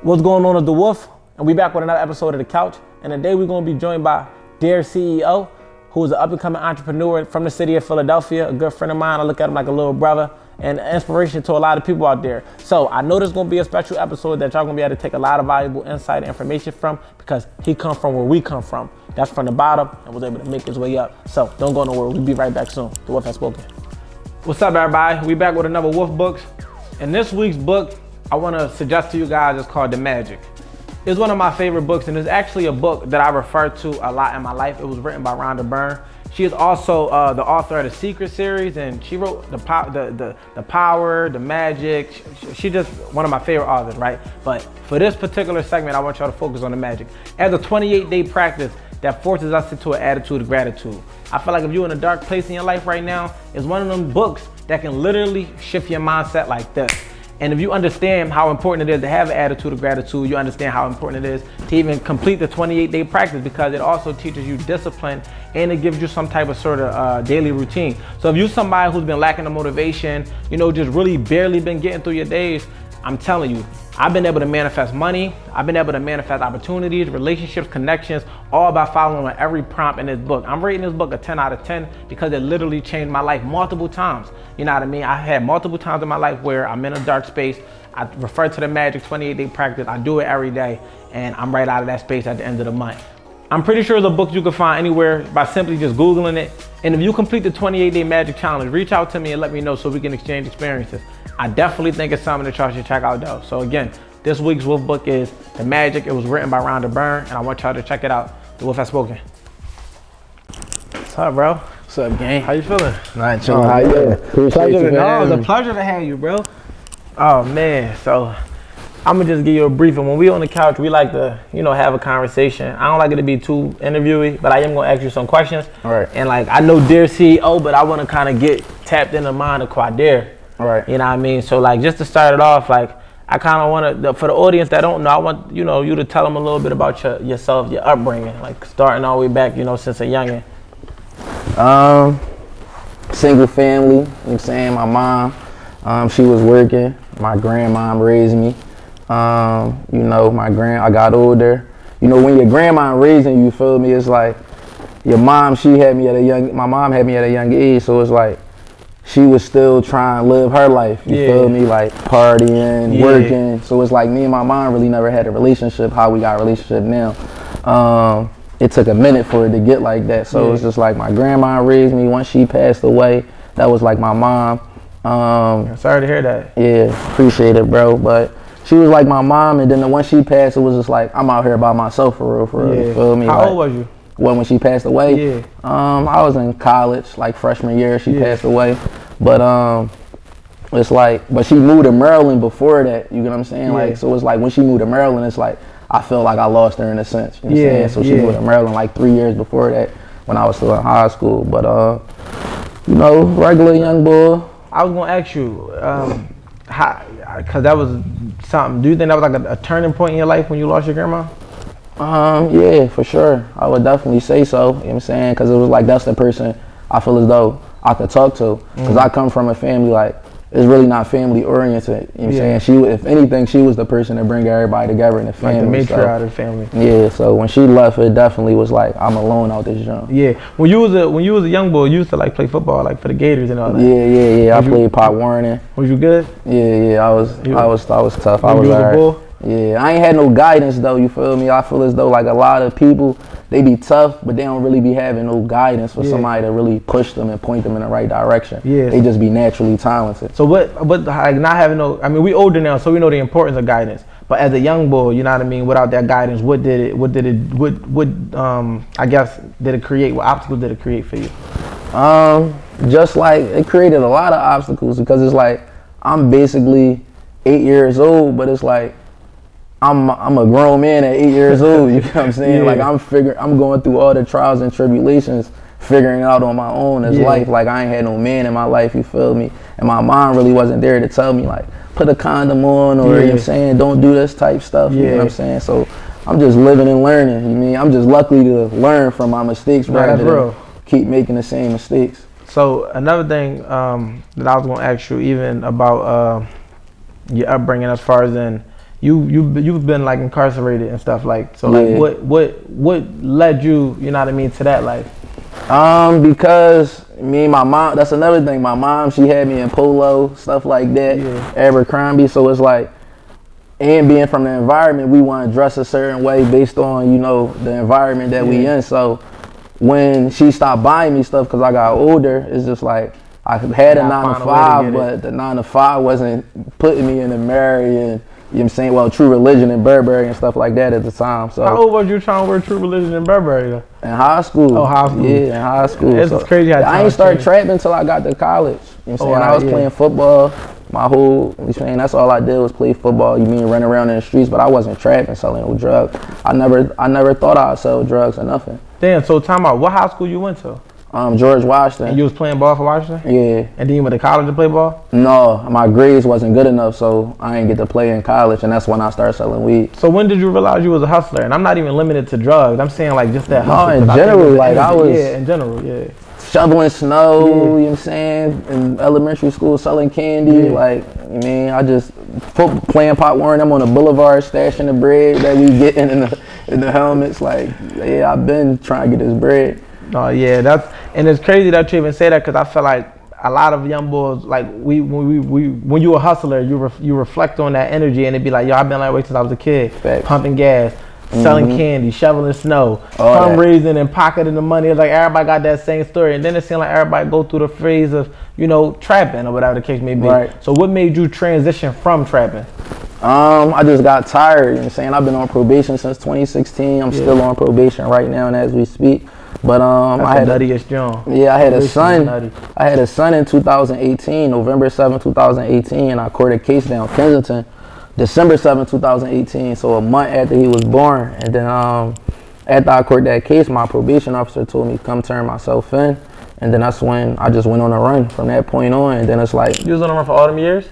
What's going on with the Wolf? And we back with another episode of The Couch. And today we're going to be joined by Dare CEO, who is an up-and-coming entrepreneur from the city of Philadelphia, a good friend of mine. I look at him like a little brother and an inspiration to a lot of people out there. So I know this is going to be a special episode that y'all going to be able to take a lot of valuable insight and information from, because he come from where we come from. That's from the bottom and was able to make his way up. So don't go nowhere. We'll be right back soon. The Wolf has spoken. What's up, everybody? We back with another Wolf Books. And this week's book I want to suggest to you guys is called The Magic. It's one of my favorite books, and it's actually a book that I refer to a lot in my life. It was written by Rhonda Byrne. She is also the author of the Secret series, and she wrote the Power, The Magic. She's just one of my favorite authors, right? But for this particular segment, I want y'all to focus on the magic. As a 28-day practice that forces us into an attitude of gratitude. I feel like if you're in a dark place in your life right now, it's one of them books that can literally shift your mindset like this. And if you understand how important it is to have an attitude of gratitude, you understand how important it is to even complete the 28-day practice, because it also teaches you discipline and it gives you some type of sort of daily routine. So if you're somebody who's been lacking the motivation, just really barely been getting through your days, I'm telling you, I've been able to manifest money, I've been able to manifest opportunities, relationships, connections, all by following every prompt in this book. I'm rating this book a 10 out of 10 because it literally changed my life multiple times. You know what I mean? I had multiple times in my life where I'm in a dark space. I refer to the Magic 28-day practice. I do it every day, and I'm right out of that space at the end of the month. I'm pretty sure it's a book you can find anywhere by simply just Googling it. And if you complete the 28-day Magic Challenge, reach out to me and let me know so we can exchange experiences. I definitely think it's something that y'all should check out though. So again, this week's Wolf book is The Magic. It was written by Rhonda Byrne, and I want y'all to check it out. The Wolf has spoken. What's up, bro? What's up, gang? How you feeling? Not chilling. How you doing? It's a pleasure to have you, bro. Oh man, so I'm gonna just give you a brief. And when we on the couch, we like to, have a conversation. I don't like it to be too interviewy, but I am gonna ask you some questions. All right. And I know Dear CEO, but I want to kind of get tapped in the mind of Quadare. All right. You know what I mean? So just to start it off, I kind of want to, for the audience that don't know, I want you to tell them a little bit about yourself, your upbringing, starting all the way back, since a youngin'. Single family. You know what I'm saying? My mom, she was working. My grandma raised me. I got older. When your grandma raising you, feel me? It's like your mom. My mom had me at a young age, so it's like she was still trying to live her life. You feel me? Partying, working. So it's like me and my mom really never had a relationship. How we got a relationship now. It took a minute for it to get like that. So it's just like my grandma raised me. Once she passed away, that was like my mom. Sorry to hear that. Yeah, appreciate it, bro. But she was like my mom, and then when she passed, it was just like I'm out here by myself for real. You feel me? How old was you? When she passed away? Yeah. I was in college, freshman year. She passed away, but it's but she moved to Maryland before that. You get what I'm saying? So it's when she moved to Maryland, it's I feel like I lost her in a sense. You know what I'm saying? So she moved to Maryland 3 years before that, when I was still in high school. But regular young boy. I was gonna ask you, because that was something. Do you think that was a turning point in your life when you lost your grandma? Yeah, for sure. I would definitely say so. You know what I'm saying? Because it was that's the person I feel as though I could talk to. Because I come from a family it's really not family oriented. You know what I'm saying? If anything, she was the person to bring everybody together in the family. The matriarch of the family. Yeah, so when she left, it definitely was I'm alone out this jump. Yeah. When you was a young boy, you used to play football for the Gators and all that. Yeah. I played Pop Warner. Was you good? Yeah. I was tough. I was a bull? Yeah, I ain't had no guidance though, you feel me? I feel as though a lot of people, they be tough, but they don't really be having no guidance for somebody to really push them and point them in the right direction. Yeah. They just be naturally talented. So not having we older now, so we know the importance of guidance. But as a young boy, you know what I mean, without that guidance, what obstacles did it create for you? It created a lot of obstacles, because it's I'm basically 8 years old, but it's I'm a grown man at 8 years old, you know what I'm saying? I'm going through all the trials and tribulations, figuring it out on my own as life. I ain't had no man in my life, you feel me? And my mom really wasn't there to tell me put a condom on, or you know what I'm saying, don't do this type stuff, you know what I'm saying? So I'm just living and learning, you mean? I'm just lucky to learn from my mistakes rather than keep making the same mistakes. So another thing that I was gonna ask you even about your upbringing, as far as in you've been like incarcerated and stuff like so like what led you, you know what I mean, to that life? Because me and my mom, that's another thing. My mom, she had me in polo, stuff like that, Abercrombie. So it's like, and being from the environment, we want to dress a certain way based on, you know, the environment that we in. So when she stopped buying me stuff because I got older, it's just like, I had a 9 to 5, but the 9 to 5 wasn't putting me in the marry and, you know what I'm saying, well, True Religion and Burberry and stuff like that at the time. So how old was you trying to wear True Religion and Burberry though? In high school. Oh, high school. Yeah, in high school. It's so crazy how I ain't started trapping until I got to college. You know what I'm saying? I was playing football. My whole, you know, saying, that's all I did was play football. You mean run around in the streets, but I wasn't trapping, selling no drugs. I never thought I'd sell drugs or nothing. Damn, so time out, what high school you went to? George Washington. And you was playing ball for Washington? Yeah. And then you went to college to play ball? No, my grades wasn't good enough, so I didn't get to play in college, and that's when I started selling weed. So when did you realize you was a hustler? And I'm not even limited to drugs. I'm saying like just that hustle. No, in general, like I was. Yeah, in general, yeah. Shoveling snow, you know what I'm saying, in elementary school, selling candy, like, I mean, I just playing pot warren. I'm on the boulevard, stashing the bread that we getting in the helmets. Like, yeah, I've been trying to get this bread. Oh yeah, and it's crazy that you even say that because I feel like a lot of young boys, like when you a hustler, you reflect on that energy and it be like, yo, I've been that way since I was a kid, pumping gas, selling candy, shoveling snow, fundraising and pocketing the money. It's like everybody got that same story, and then it seems like everybody go through the phase of, you know, trapping or whatever the case may be. Right. So what made you transition from trapping? I just got tired. You know what I'm saying? I've been on probation since 2016. I'm still on probation right now, and as we speak. But I had nuttiest John. Yeah, I had a son. I had a son in 2018, November 7, 2018, and I court a case down Kensington, December 7, 2018. So a month after he was born, and then after I court that case, my probation officer told me to come turn myself in, and then that's when I just went on a run from that point on. And then it's like, you was on a run for all them years?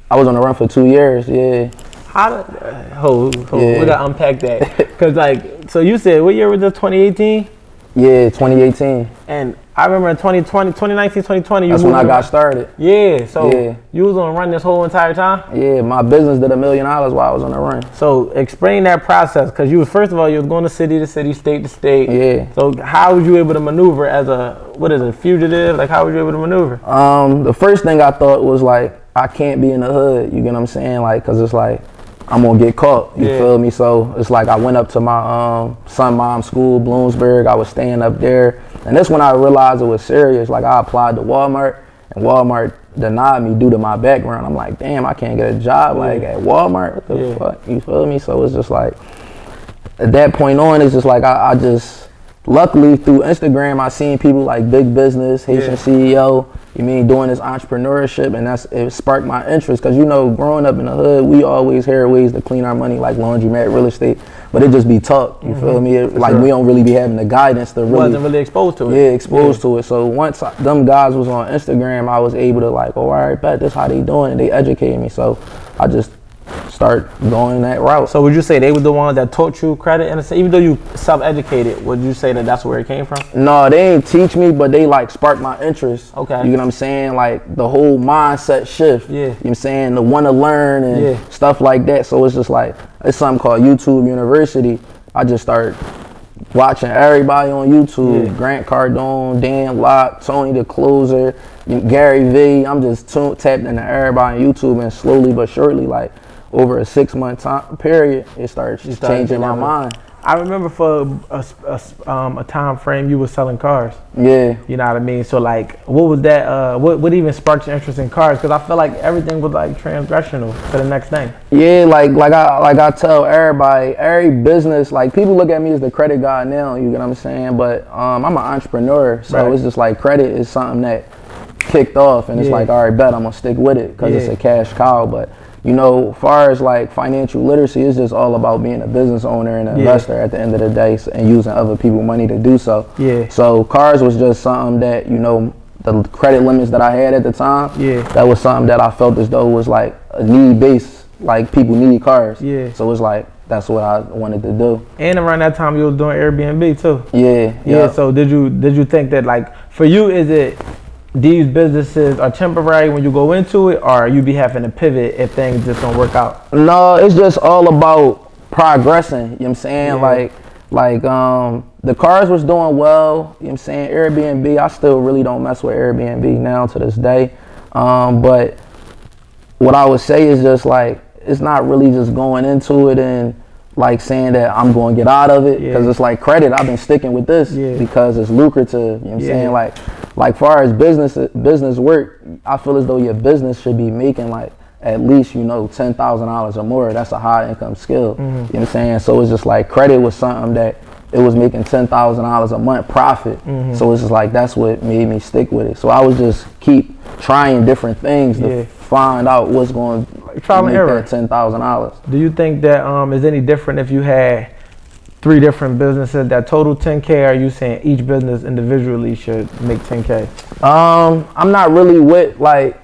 I was on a run for 2 years. Yeah. How did? We gotta unpack that, cause like, so you said what year was this? 2018. Yeah, 2018. And I remember in 2019, 2020, that's when I got started. Yeah, so you was on a run this whole entire time? Yeah, my business did $1 million while I was on the run. So explain that process, because you was, first of all, you was going to city to city, state to state. Yeah. So how was you able to maneuver as a fugitive? Like, how was you able to maneuver? The first thing I thought was like, I can't be in the hood, you get what I'm saying? Like, cause it's like, I'm gonna get caught, you feel me? So it's like I went up to my son mom's school, Bloomsburg. I was staying up there. And that's when I realized it was serious. Like I applied to Walmart and Walmart denied me due to my background. I'm like, damn, I can't get a job like at Walmart. What the fuck, you feel me? So it's just like, at that point on, it's just like I just, luckily through Instagram, I seen people like Big Business, Haitian CEO, you mean, doing this entrepreneurship, and it sparked my interest. Because, you know, growing up in the hood, we always hear ways to clean our money, like laundromat, real estate, but it just be talk, you feel me? Like we don't really be having the guidance to really. Wasn't really exposed to it. Yeah, exposed to it. So once them guys was on Instagram, I was able to like, oh, all right, bet this how they doing, and they educated me. So I just start going that route. So would you say they were the ones that taught you credit? And even though you self-educated, would you say that that's where it came from? No, they ain't teach me, but they like sparked my interest. Okay. You know what I'm saying? Like the whole mindset shift. Yeah. You know what I'm saying? The want to learn and stuff like that. So it's just like, it's something called YouTube University. I just started watching everybody on YouTube. Grant Cardone, Dan Locke, Tony the Closer, Gary Vee. I'm just tapped into everybody on YouTube, and slowly but surely, like, over a 6-month time period, it started changing my mind. I remember for a time frame you were selling cars. Yeah. You know what I mean? So like, what was that? What even sparked your interest in cars? Because I feel like everything was like transgressional to the next thing. Yeah, like I tell everybody, every business, like people look at me as the credit guy now. You get what I'm saying? But I'm an entrepreneur, so it's just like credit is something that kicked off, and it's like, all right, bet I'm gonna stick with it because it's a cash cow. But you know, as far as like financial literacy, it's just all about being a business owner and an investor at the end of the day, and using other people's money to do so. Yeah. So cars was just something that, you know, the credit limits that I had at the time, that was something that I felt as though was like a need base, like people need cars. Yeah. So it's like, that's what I wanted to do. And around that time you was doing Airbnb too. Yeah. Yeah. So did you think that, like, for you, is it these businesses are temporary when you go into it, or you be having to pivot if things just don't work out? No, it's just all about progressing, you know what I'm saying? Yeah. Like the cars was doing well, you know what I'm saying? Airbnb, I still really don't mess with Airbnb now to this day. But what I would say is just like, it's not really just going into it and like saying that I'm going to get out of it, because it's like credit. I've been sticking with this because it's lucrative, you know what I'm saying? Like far as business work, I feel as though your business should be making like at least, you know, $10,000 or more. That's a high income skill, you know what I'm saying? So it's just like credit was something that it was making $10,000 a month profit. So it's just like, that's what made me stick with it. So I was just keep trying different things to find out what's going to make that $10,000. Do you think that is any different if you had 3 different businesses that total 10K, or are you saying each business individually should make 10K? I'm not really with like,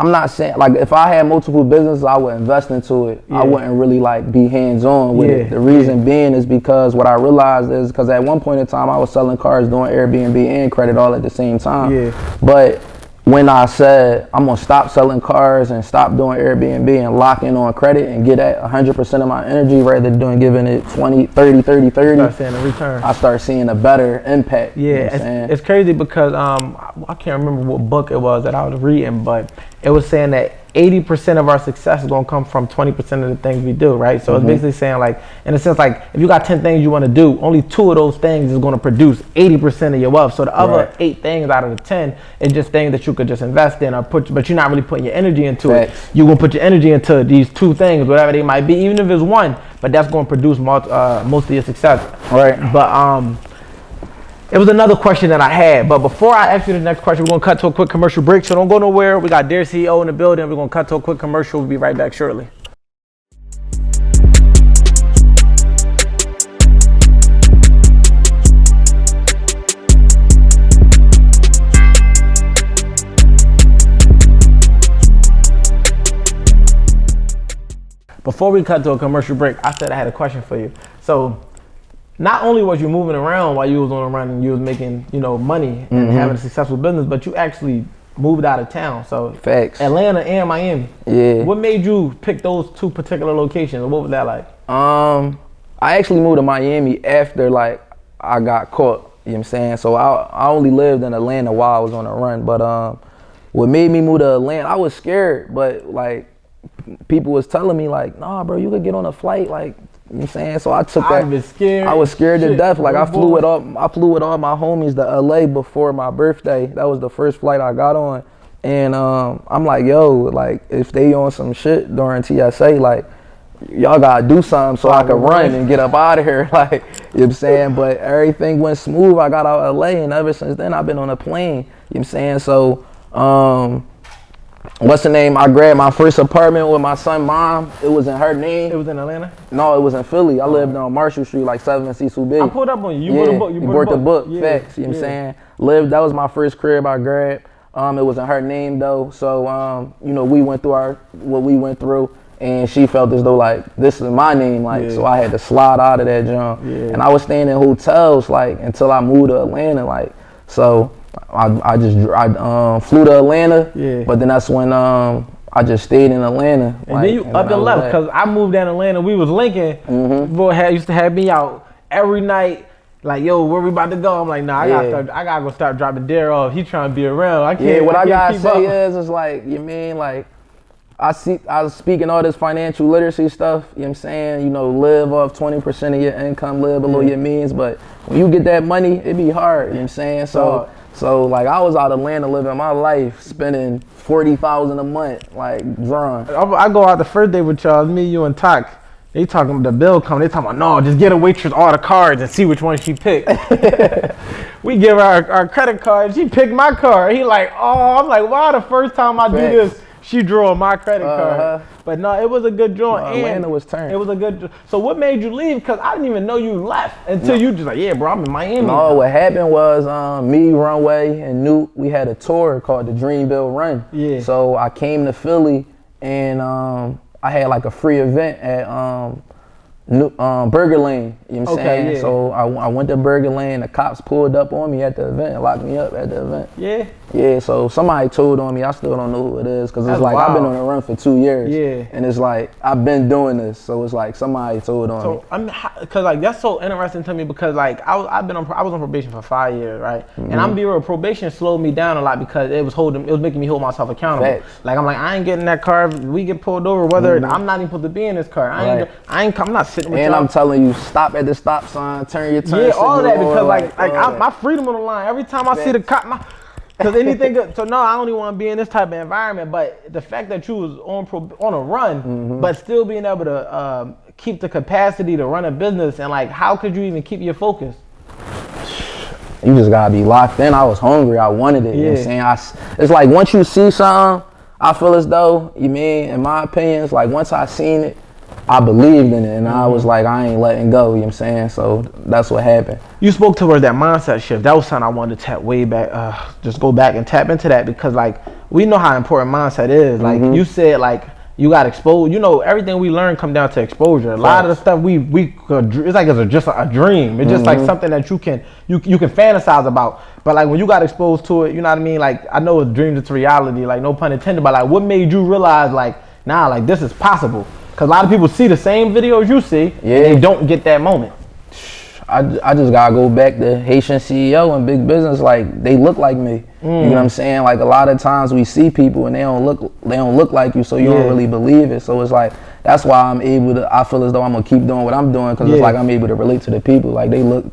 I'm not saying like if I had multiple businesses, I would invest into it. I wouldn't really like be hands-on with it. The reason being is because what I realized is because at one point in time I was selling cars, doing Airbnb and credit all at the same time. But when I said I'm gonna stop selling cars and stop doing Airbnb and lock in on credit and get at 100% of my energy rather than giving it 20, 30, 30, 30, Start seeing a return. I start seeing a better impact. Yeah, you know it's crazy because I can't remember what book it was that I was reading, but it was saying that 80% of our success is gonna come from 20% of the things we do, right? So it's basically saying like, in a sense, like if you got 10 things you want to do, only 2 of those things is gonna produce 80% of your wealth. So the other 8 things out of the 10 is just things that you could just invest in or put, but you're not really putting your energy into it. You're gonna put your energy into these 2 things, whatever they might be, even if it's 1, but that's gonna produce most of your success. But it was another question that I had, but before I ask you the next question, we're gonna cut to a quick commercial break, so don't go nowhere. We got Dear CEO in the building. We're gonna cut to a quick commercial. We'll be right back shortly. Before we cut to a commercial break, I said I had a question for you. So, not only was you moving around while you was on a run and you was making, you know, money and having a successful business, but you actually moved out of town. So Atlanta and Miami. What made you pick those 2 particular locations? What was that like? I actually moved to Miami after like I got caught, you know what I'm saying? So I only lived in Atlanta while I was on a run, but what made me move to Atlanta, I was scared, but like people was telling me like, nah bro, you could get on a flight, like, you know what I'm saying? So I took that. I was scared to death. Like I flew with all my homies to LA before my birthday. That was the first flight I got on. And I'm like, yo, like if they on some shit during TSA, like y'all gotta do something so I could run and get up out of here. Like, you know what I'm saying? But everything went smooth. I got out of LA and ever since then I've been on a plane. You know what I'm saying? So what's the name? I grabbed my first apartment with my son's mom. It was in her name. It was in Atlanta? No, it was in Philly. I lived on Marshall Street, like 7 C. Subig. I pulled up on you. You bought a book. You bought the book. Facts. You know what I'm saying? That was my first crib I grabbed. It was in her name though. So you know, we went through what we went through, and she felt as though like this is my name, like so I had to slide out of that junk. And I was staying in hotels like until I moved to Atlanta, like so. I flew to Atlanta, but then that's when I just stayed in Atlanta. And like, then you up and left, because I moved down to Atlanta. We was linking. Boy used to have me out every night. Like, yo, where we about to go? I'm like, nah, I gotta go start dropping Dare off. He trying to be around. I can't. What I gotta say is like, you mean like, I was speaking all this financial literacy stuff, you know what I'm saying? You know, live off 20% of your income, live below your means, but when you get that money, it be hard, you know what I'm saying? So like I was out of Atlanta living my life, spending $40,000 a month, like drawing. I go out the first day with y'all, me, you, and Tak. They talking about the bill coming. They talking about, no, just get a waitress all the cards and see which one she picked. We give her our credit card. She picked my card. He like, oh, I'm like, wow, the first time I do this, she drew my credit card. But no, it was a good draw. No, Atlanta was turned. It was a good. So what made you leave? Because I didn't even know you left until you just like, yeah, bro, I'm in Miami. No, what happened was me, Runway, and Newt, we had a tour called the Dreamville Run. Yeah. So I came to Philly and I had like a free event at Burger Lane, you know what I'm saying? Yeah. So I went to Burger Lane, the cops pulled up on me at the event and locked me up at the event. Yeah. Yeah, so somebody told on me, I still don't know who it is, because it's like wild. I've been on the run for 2 years. Yeah. And it's like, I've been doing this, so it's like somebody told on me. So cause like that's so interesting to me, because like I was on probation for 5 years, right? And I'm be real, probation slowed me down a lot because it was making me hold myself accountable. Facts. Like I'm like, I ain't getting that car, we get pulled over, whether I'm not even supposed to be in this car. I'm not sitting with and y'all. I'm telling you, stop at the stop sign, turn your turn. Yeah, all of that, because like my freedom on the line. Every time I see the cop, because anything. So no, I don't even want to be in this type of environment. But the fact that you was on a run, but still being able to keep the capacity to run a business, and like, how could you even keep your focus? You just gotta be locked in. I was hungry. I wanted it. You know what I'm saying? It's like once you see something, I feel as though, in my opinion, it's like once I seen it, I believed in it, and I was like, I ain't letting go, you know what I'm saying? So that's what happened. You spoke towards that mindset shift. That was something I wanted to tap way back, just go back and tap into that, because like, we know how important mindset is. Like you said, like, you got exposed. You know, everything we learn come down to exposure. A lot of the stuff it's like it's just a dream. It's just like something that you can fantasize about. But like when you got exposed to it, you know what I mean? Like, I know it's dreams, it's reality, like no pun intended, but like what made you realize like, nah, like this is possible? Because a lot of people see the same videos you see, and they don't get that moment. I just gotta go back to Haitian CEO and big business. Like, they look like me. You know what I'm saying? Like, a lot of times we see people and they don't look like you, so you don't really believe it. So it's like, that's why I feel as though I'm gonna keep doing what I'm doing, because it's like I'm able to relate to the people. Like, they look,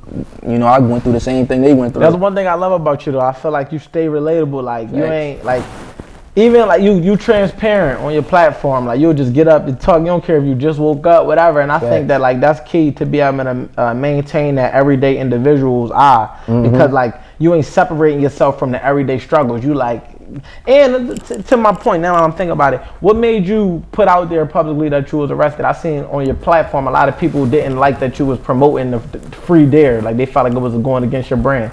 I went through the same thing they went through. That's one thing I love about you though. I feel like you stay relatable. Like, you ain't like, even like you transparent on your platform. Like, you'll just get up and talk. You don't care if you just woke up, whatever. And I think that like that's key to be able to maintain that everyday individual's eye, because like you ain't separating yourself from the everyday struggles. You like, and to my point now, I'm thinking about it. What made you put out there publicly that you was arrested? I seen on your platform a lot of people didn't like that you was promoting the free dare. Like, they felt like it was going against your brand.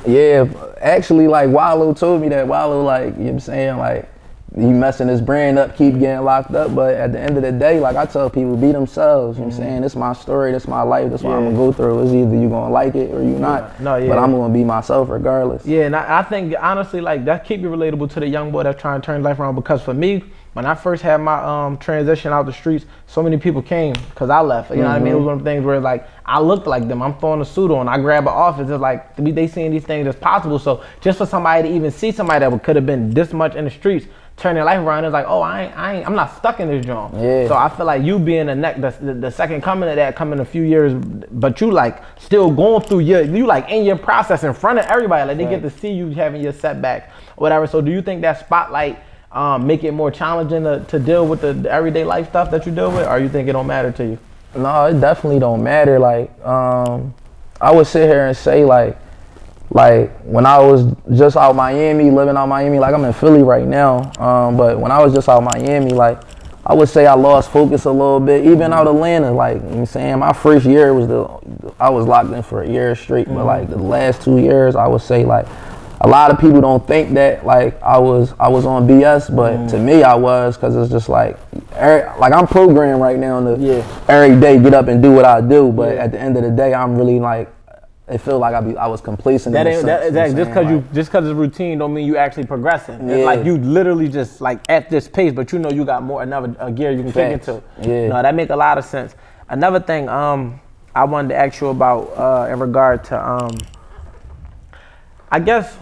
Yeah, actually, like, Wallow told me that. Wallow, like, you know what I'm saying, like, you messing his brand up, keep getting locked up, but at the end of the day, like, I tell people, be themselves, you know what I'm saying? This is my story, this is my life, this is what I'm gonna go through. It's either you gonna like it or you not, but I'm gonna be myself regardless. Yeah, and I think, honestly, like, that keep you relatable to the young boy that's trying to turn life around, because for me, when I first had my transition out the streets, so many people came because I left. You know what I mean? It was one of the things where, like, I looked like them. I'm throwing a suit on. I grab an office. It's like, they seeing these things as possible. So just for somebody to even see somebody that could have been this much in the streets, turn their life around, it's like, oh, I'm not stuck in this joint. Yeah. So I feel like you being the second coming of that, coming a few years, but you like still going through you like in your process in front of everybody. Like, they get to see you having your setback, whatever. So do you think that spotlight make it more challenging to deal with the everyday life stuff that you deal with, or you think it don't matter to you? No, it definitely don't matter. Like, I would sit here and say, like when I was just out Miami, living out Miami, like, I'm in Philly right now, but when I was just out Miami, like, I would say I lost focus a little bit, even out Atlanta. Like, you know what I'm saying, my first year I was locked in for a year straight, but like the last 2 years, I would say, like, a lot of people don't think that, like, I was on BS, but to me I was, because it's just like I'm programmed right now to every day get up and do what I do, but at the end of the day, I'm really like, it feel like I was complacent. Just because it's routine don't mean you actually progressing. It's like you literally just like at this pace, but you know you got another gear you can kick into. Yeah. No, that make a lot of sense. Another thing I wanted to ask you about in regard to I guess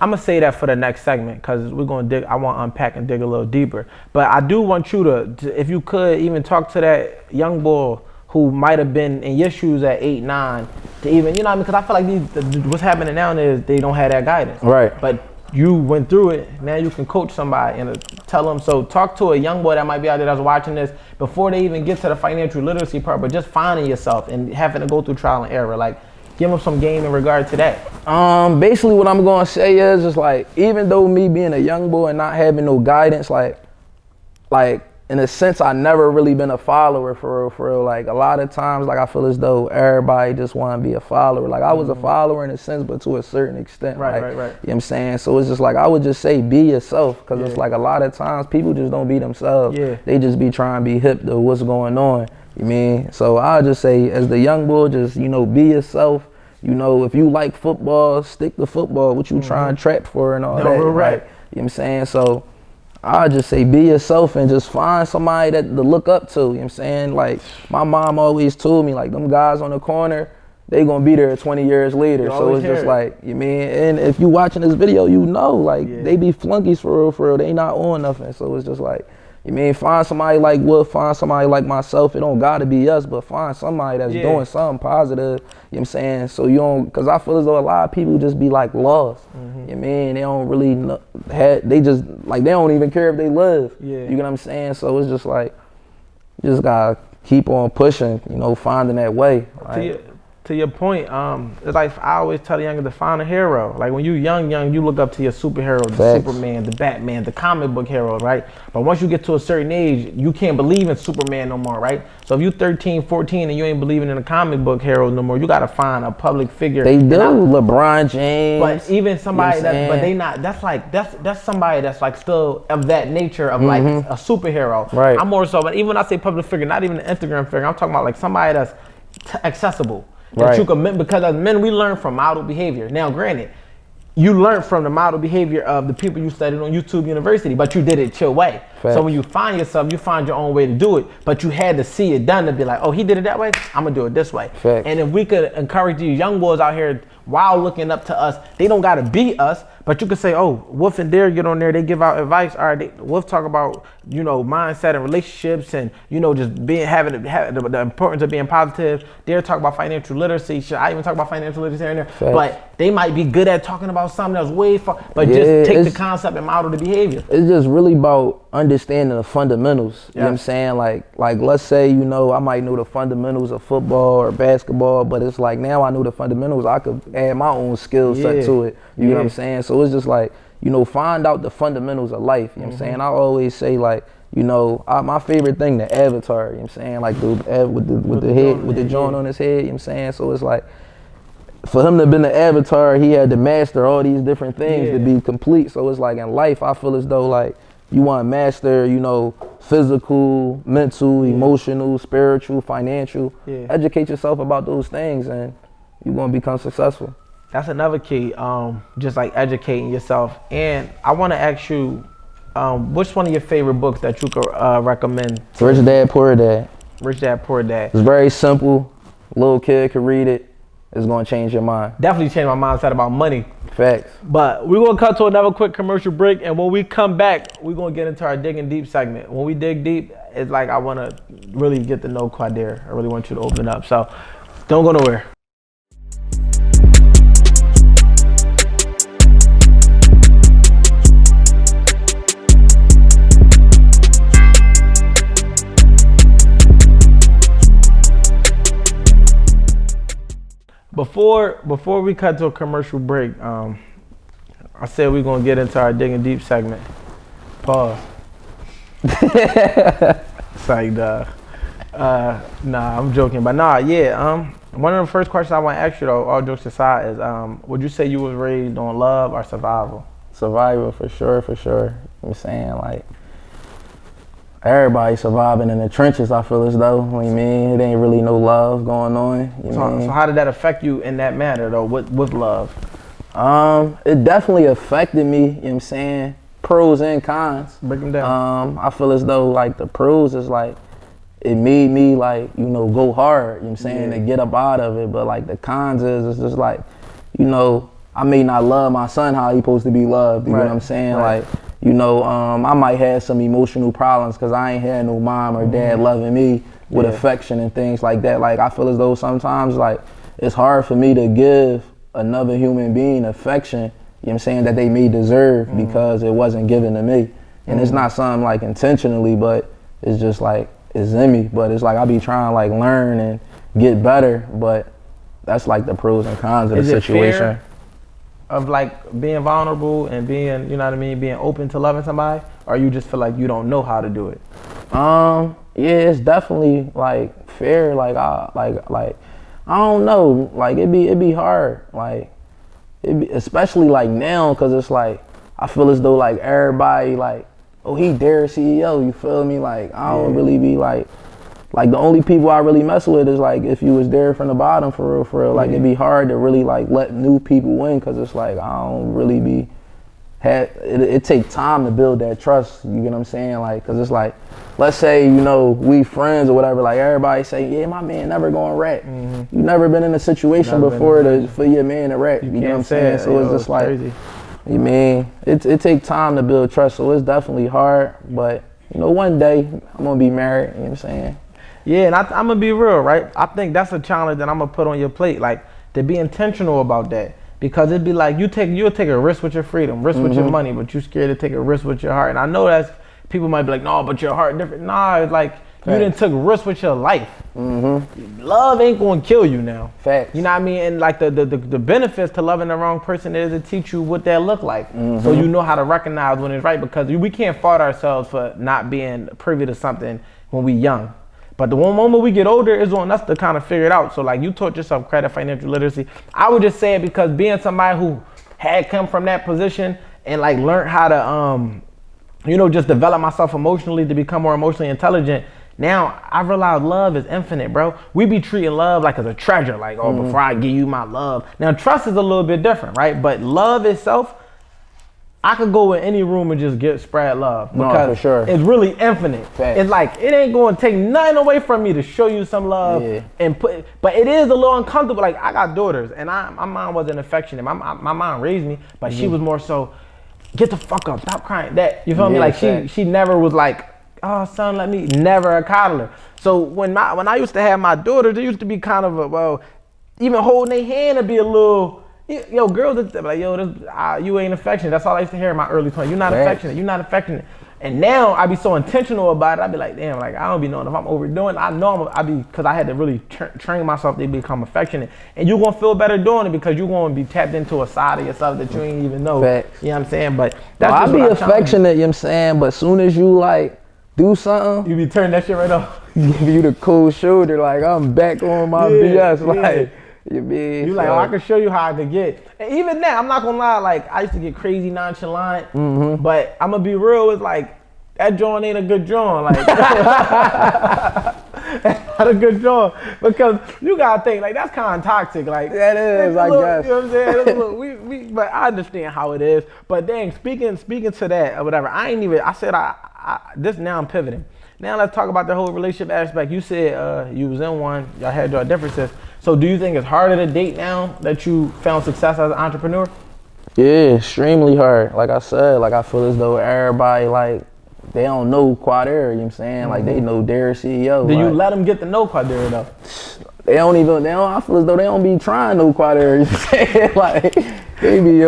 I'm gonna say that for the next segment, because we're gonna dig. I want to unpack and dig a little deeper. But I do want you to, if you could, even talk to that young boy who might have been in your shoes at 8, 9, to even, you know what I mean? Because I feel like what's happening now is they don't have that guidance. Right. But you went through it. Now you can coach somebody and tell them. So talk to a young boy that might be out there that's watching this before they even get to the financial literacy part, but just finding yourself and having to go through trial and error. Like, give them some game in regard to that. Basically what I'm gonna say is just like, even though me being a young boy and not having no guidance, like in a sense, I never really been a follower for real. Like, a lot of times, like, I feel as though everybody just want to be a follower. Like, I was a follower in a sense, but to a certain extent. Right. You know what I'm saying? So it's just like, I would just say be yourself, because it's like a lot of times people just don't be themselves. Yeah. They just be trying to be hip to what's going on. You mean? So I'll just say, as the young boy, just, you know, be yourself. You know, if you like football, stick to football. What you trying to trap for and all that. Real right. Like, you know what I'm saying? So I'll just say, be yourself and just find somebody that to look up to. You know what I'm saying? Like, my mom always told me, like, them guys on the corner, they gonna be there 20 years later. So it's just like, you mean, and if you watching this video, you know, like, they be flunkies for real. They not on nothing. So it's just like, you mean, find somebody like Wolf, find somebody like myself. It don't gotta be us, but find somebody that's doing something positive. You know what I'm saying? So you don't, cause I feel as though a lot of people just be like lost. You know what I mean? They don't really know, they just, like, they don't even care if they live. You know what I'm saying? So it's just like, you just gotta keep on pushing, you know, finding that way. Like, to your point, it's like I always tell the youngers to find a hero. Like when you young, you look up to your superhero, the Superman, the Batman, the comic book hero, right? But once you get to a certain age, you can't believe in Superman no more, right? So if you 13, 14 and you ain't believing in a comic book hero no more, you gotta find a public figure. They do, LeBron James. But even somebody but they not, that's somebody that's like still of that nature of like a superhero. Right. I'm more so, but even when I say public figure, not even an Instagram figure, I'm talking about like somebody that's accessible. That you commit, because as men we learn from model behavior. Now granted, you learn from the model behavior of the people you studied on YouTube University, but you did it your way. So when you find yourself, you find your own way to do it, but you had to see it done to be like, oh, he did it that way, I'm gonna do it this way. And if we could encourage these young boys out here while looking up to us, they don't gotta be us, but you could say, oh, Wolf and Dare get on there, they give out advice. All right, Wolf talk about, you know, mindset and relationships and, you know, just being, having the importance of being positive. Dare talk about financial literacy. Should I even talk about financial literacy in there? But they might be good at talking about something that's way far, but just take the concept and model the behavior. It's just really about understanding the fundamentals. You know what I'm saying? Like let's say, you know, I might know the fundamentals of football or basketball, but it's like now I know the fundamentals, I could add my own skill set to it. You know what I'm saying? So it's just like, you know, find out the fundamentals of life. You know what I'm saying? I always say, like, you know, my favorite thing, the avatar. You know what I'm saying? Like with the head, with the joint on his head. You know what I'm saying? So it's like, for him to have been the avatar, he had to master all these different things to be complete. So it's like in life, I feel as though like you want to master, you know, physical, mental, emotional, spiritual, financial. Educate yourself about those things and you're going to become successful. That's another key, just like educating yourself. And I want to ask you, which one of your favorite books that you could recommend? Rich Dad, Poor Dad. Rich Dad, Poor Dad. It's very simple. Little kid could read it. It's going to change your mind. Definitely change my mindset about money. Facts. But we're going to cut to another quick commercial break. And when we come back, we're going to get into our digging deep segment. When we dig deep, it's like I want to really get to know Quadir. I really want you to open up. So don't go nowhere. Before we cut to a commercial break, I said we're gonna get into our digging deep segment. Pause. It's like, nah, I'm joking, but nah, one of the first questions I want to ask you though, all jokes aside, is would you say you was raised on love or survival? Survival, for sure. You know what I'm saying? Like, everybody surviving in the trenches, I feel as though. What you mean? It ain't really no love going on. So how did that affect you in that matter though, with love? It definitely affected me, you know what I'm saying? Pros and cons. Break them down. I feel as though like the pros is like, it made me like, you know, go hard, you know what I'm saying, to get up out of it. But like the cons is, it's just like, you know, I may not love my son how he supposed to be loved, you know what I'm saying? Like, you know, I might have some emotional problems because I ain't had no mom or dad loving me with affection and things like that. Like, I feel as though sometimes, like, it's hard for me to give another human being affection, you know what I'm saying, that they may deserve because it wasn't given to me. And it's not something, like, intentionally, but it's just, like, it's in me. But it's like I be trying to, like, learn and get better, but that's, like, the pros and cons of the situation. Fear of like being vulnerable and being, you know what I mean, being open to loving somebody, or you just feel like you don't know how to do it? Yeah, it's definitely like fear. Like I don't know. Like it be hard. Like especially like now, cause it's like I feel as though like everybody like, oh, he Dare CEO. You feel me? Like I don't really be like like the only people I really mess with is like if you was there from the bottom for real. Like it'd be hard to really like let new people in because it's like I don't really be it take time to build that trust. You get what I'm saying? Like because it's like let's say we friends or whatever. Like everybody say yeah my man never going rat. You never been in a situation before for your man to rat. You know what I'm saying? So it's just like crazy. You mean it take time to build trust. So it's definitely hard, but one day I'm gonna be married. You know what I'm saying? Yeah, and I'm gonna be real, right? I think that's a challenge that I'm gonna put on your plate, like to be intentional about that, because it'd be like you'll take a risk with your freedom, risk with your money, but you scared to take a risk with your heart. And I know that people might be like, no, but your heart different. Nah, it's like you didn't took risk with your life. Love ain't gonna kill you now. Facts. You know what I mean? And like the benefits to loving the wrong person is to teach you what that look like, so you know how to recognize when it's right. Because we can't fault ourselves for not being privy to something when we young. But the one moment we get older is on us to kind of figure it out. So like you taught yourself credit, financial literacy. I would just say it because being somebody who had come from that position and like learned how to, just develop myself emotionally to become more emotionally intelligent. Now I realize love is infinite, bro. We be treating love like as a treasure, like, before I give you my love. Now trust is a little bit different, right? But love itself, I could go in any room and just spread love because for sure. It's really infinite. Fact. It's like it ain't going to take nothing away from me to show you some love but it is a little uncomfortable. Like I got daughters and my mom wasn't affectionate. My mom raised me, but she was more so, get the fuck up, stop crying. That you feel me? Like she never was like, oh son, let me, never a coddler. So when I used to have my daughters, it used to be kind of even holding their hand to be a little. Yo, girls are like, you ain't affectionate. That's all I used to hear in my early 20s. You're not affectionate. You're not affectionate. And now I be so intentional about it. I be like, damn, like I don't be knowing if I'm overdoing it. I know because I had to really train myself to become affectionate. And you're gonna feel better doing it because you're gonna be tapped into a side of yourself that you ain't even know. Facts. You know what I'm saying? But that's I be affectionate. You know what I'm saying? But soon as you like do something, you be turning that shit right off. Give you the cold shoulder. Like I'm back on my BS. Like. You like, I can show you how I could get. And even now, I'm not gonna lie, like I used to get crazy nonchalant, but I'm gonna be real, it's like that joint ain't a good joint. Like that's not a good joint because you gotta think like that's kind of toxic. Like that is, I guess. You know what I'm saying? But I understand how it is. But dang, speaking to that or whatever, I said this now I'm pivoting. Now let's talk about the whole relationship aspect. You said you was in one, y'all had your differences. So do you think it's harder to date now that you found success as an entrepreneur? Yeah, extremely hard. Like I said, like I feel as though everybody like they don't know Quadera, you know what I'm saying? Like they know their CEO. Do you let them get to know Quadera though? I feel as though they don't be trying no Quadera, you know what I'm saying? Like they be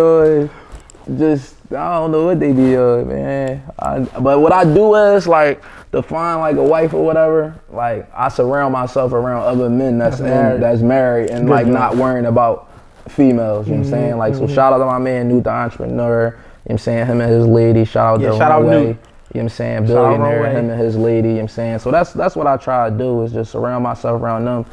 just, I don't know what they be man. But what I do is like to find like a wife or whatever, like I surround myself around other men that's married and like not worrying about females, you know what I'm saying? Like so shout out to my man Newt the entrepreneur, you know what I'm saying, him and his lady, shout out Runway, you know what I'm saying, billionaire, him and his lady, you know what I'm saying? So that's what I try to do is just surround myself around them.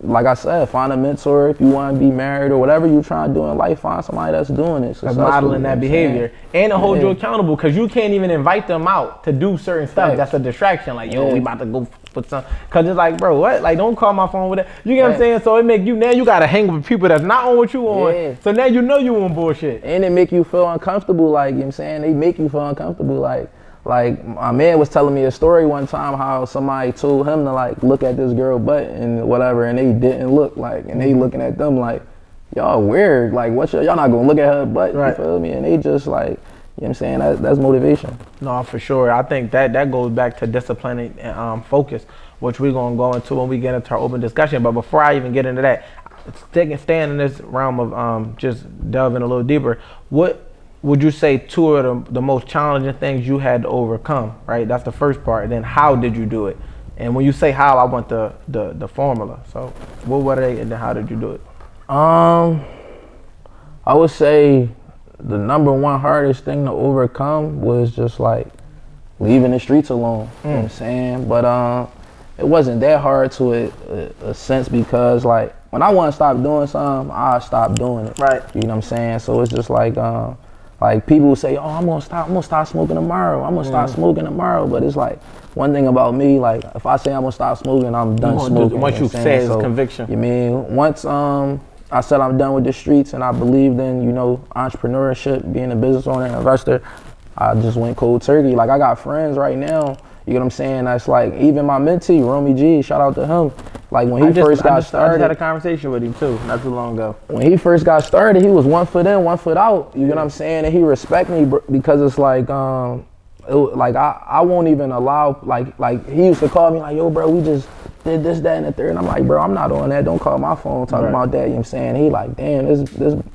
Like I said, find a mentor if you want to be married or whatever you're trying to do in life, find somebody that's doing it. Modeling that behavior and to hold you accountable because you can't even invite them out to do certain stuff. That's a distraction. Like, yo, we about to go put some, because it's like, bro, what? Like, don't call my phone with that. You get what I'm saying? So it make you, now you got to hang with people that's not on what you on. So now you know you on bullshit. And it make you feel uncomfortable. Like, you know what I'm saying? They make you feel uncomfortable. Like my man was telling me a story one time how somebody told him to like look at this girl butt and whatever, and they didn't look, like, and they looking at them like, y'all weird, like what y'all not gonna look at her butt, you feel me? And they just like, you know what I'm saying, that's motivation. No, for sure. I think that goes back to discipline and focus, which we're gonna go into when we get into our open discussion. But before I even get into that, staying in this realm of just delving a little deeper, what would you say two of the most challenging things you had to overcome, right? That's the first part. And then how did you do it? And when you say how, I want the formula. So what were they and then how did you do it? I would say the number one hardest thing to overcome was just like leaving the streets alone, you know what I'm saying? But it wasn't that hard to a sense because like when I want to stop doing something, I stop doing it. Right. You know what I'm saying? So it's just like, Like people say, oh, I'm gonna stop smoking tomorrow. I'm gonna start smoking tomorrow. But it's like one thing about me, like if I say I'm gonna stop smoking, I'm done smoking. Once you say it's conviction. You mean once I said I'm done with the streets and I believed in, you know, entrepreneurship, being a business owner and investor, I just went cold turkey. Like I got friends right now, you know what I'm saying? That's like even my mentee, Romy G, shout out to him. Like when he first got started, I just had a conversation with him too, not too long ago. When he first got started, he was 1 foot in, 1 foot out. You know what I'm saying? And he respect me because it's like, I won't even allow, like he used to call me like, yo, bro, we just did this, that, and the third. And I'm like, bro, I'm not on that. Don't call my phone talking about that. You know what I'm saying? He like, damn, this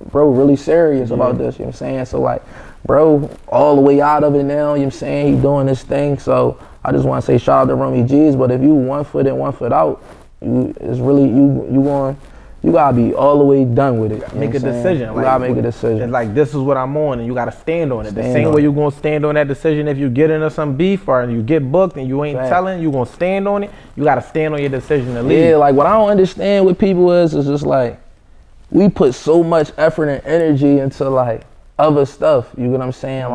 bro really serious about this. You know what I'm saying? So like, bro, all the way out of it now. You know what I'm saying? He doing this thing. So I just want to say shout out to Romy G's. But if you 1 foot in, 1 foot out, it's really you gotta be all the way done with it. Make a decision. You gotta make a decision. It's like this is what I'm on, and you gotta stand on it. The same way you're gonna stand on that decision if you get into some beef or you get booked and you ain't telling, you gonna stand on it. You gotta stand on your decision to leave. Yeah, like what I don't understand with people is just like we put so much effort and energy into like other stuff. You get what I'm saying?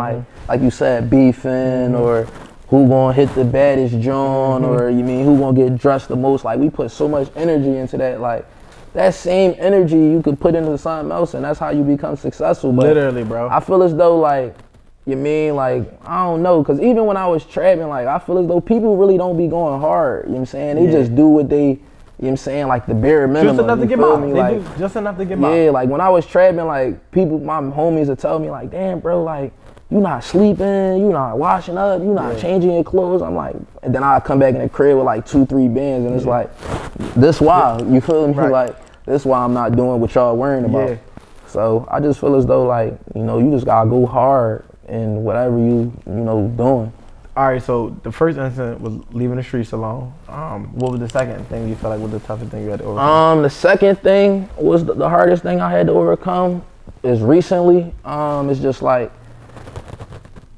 Like you said, beefing or who gonna hit the baddest joint or you mean who gonna get dressed the most. Like we put so much energy into that. Like that same energy you could put into something else and that's how you become successful. But literally, bro. I feel as though like, you mean like, I don't know, cause even when I was trapping, like I feel as though people really don't be going hard. You know what I'm saying? They just do what they, you know what I'm saying, like the bare minimum. Just enough to get by. They do just enough to get by. Yeah, like when I was trapping, like people, my homies would tell me like, damn bro, like you not sleeping, you not washing up, you not changing your clothes. I'm like, and then I come back in the crib with like 2-3 bands and it's like, this why, you feel me? Like, this why I'm not doing what y'all worrying about. So I just feel as though like, you know, you just gotta go hard in whatever you know, doing. All right, so the first incident was leaving the streets alone. What was the second thing you felt like was the toughest thing you had to overcome? The second thing was the hardest thing I had to overcome is recently. It's just like,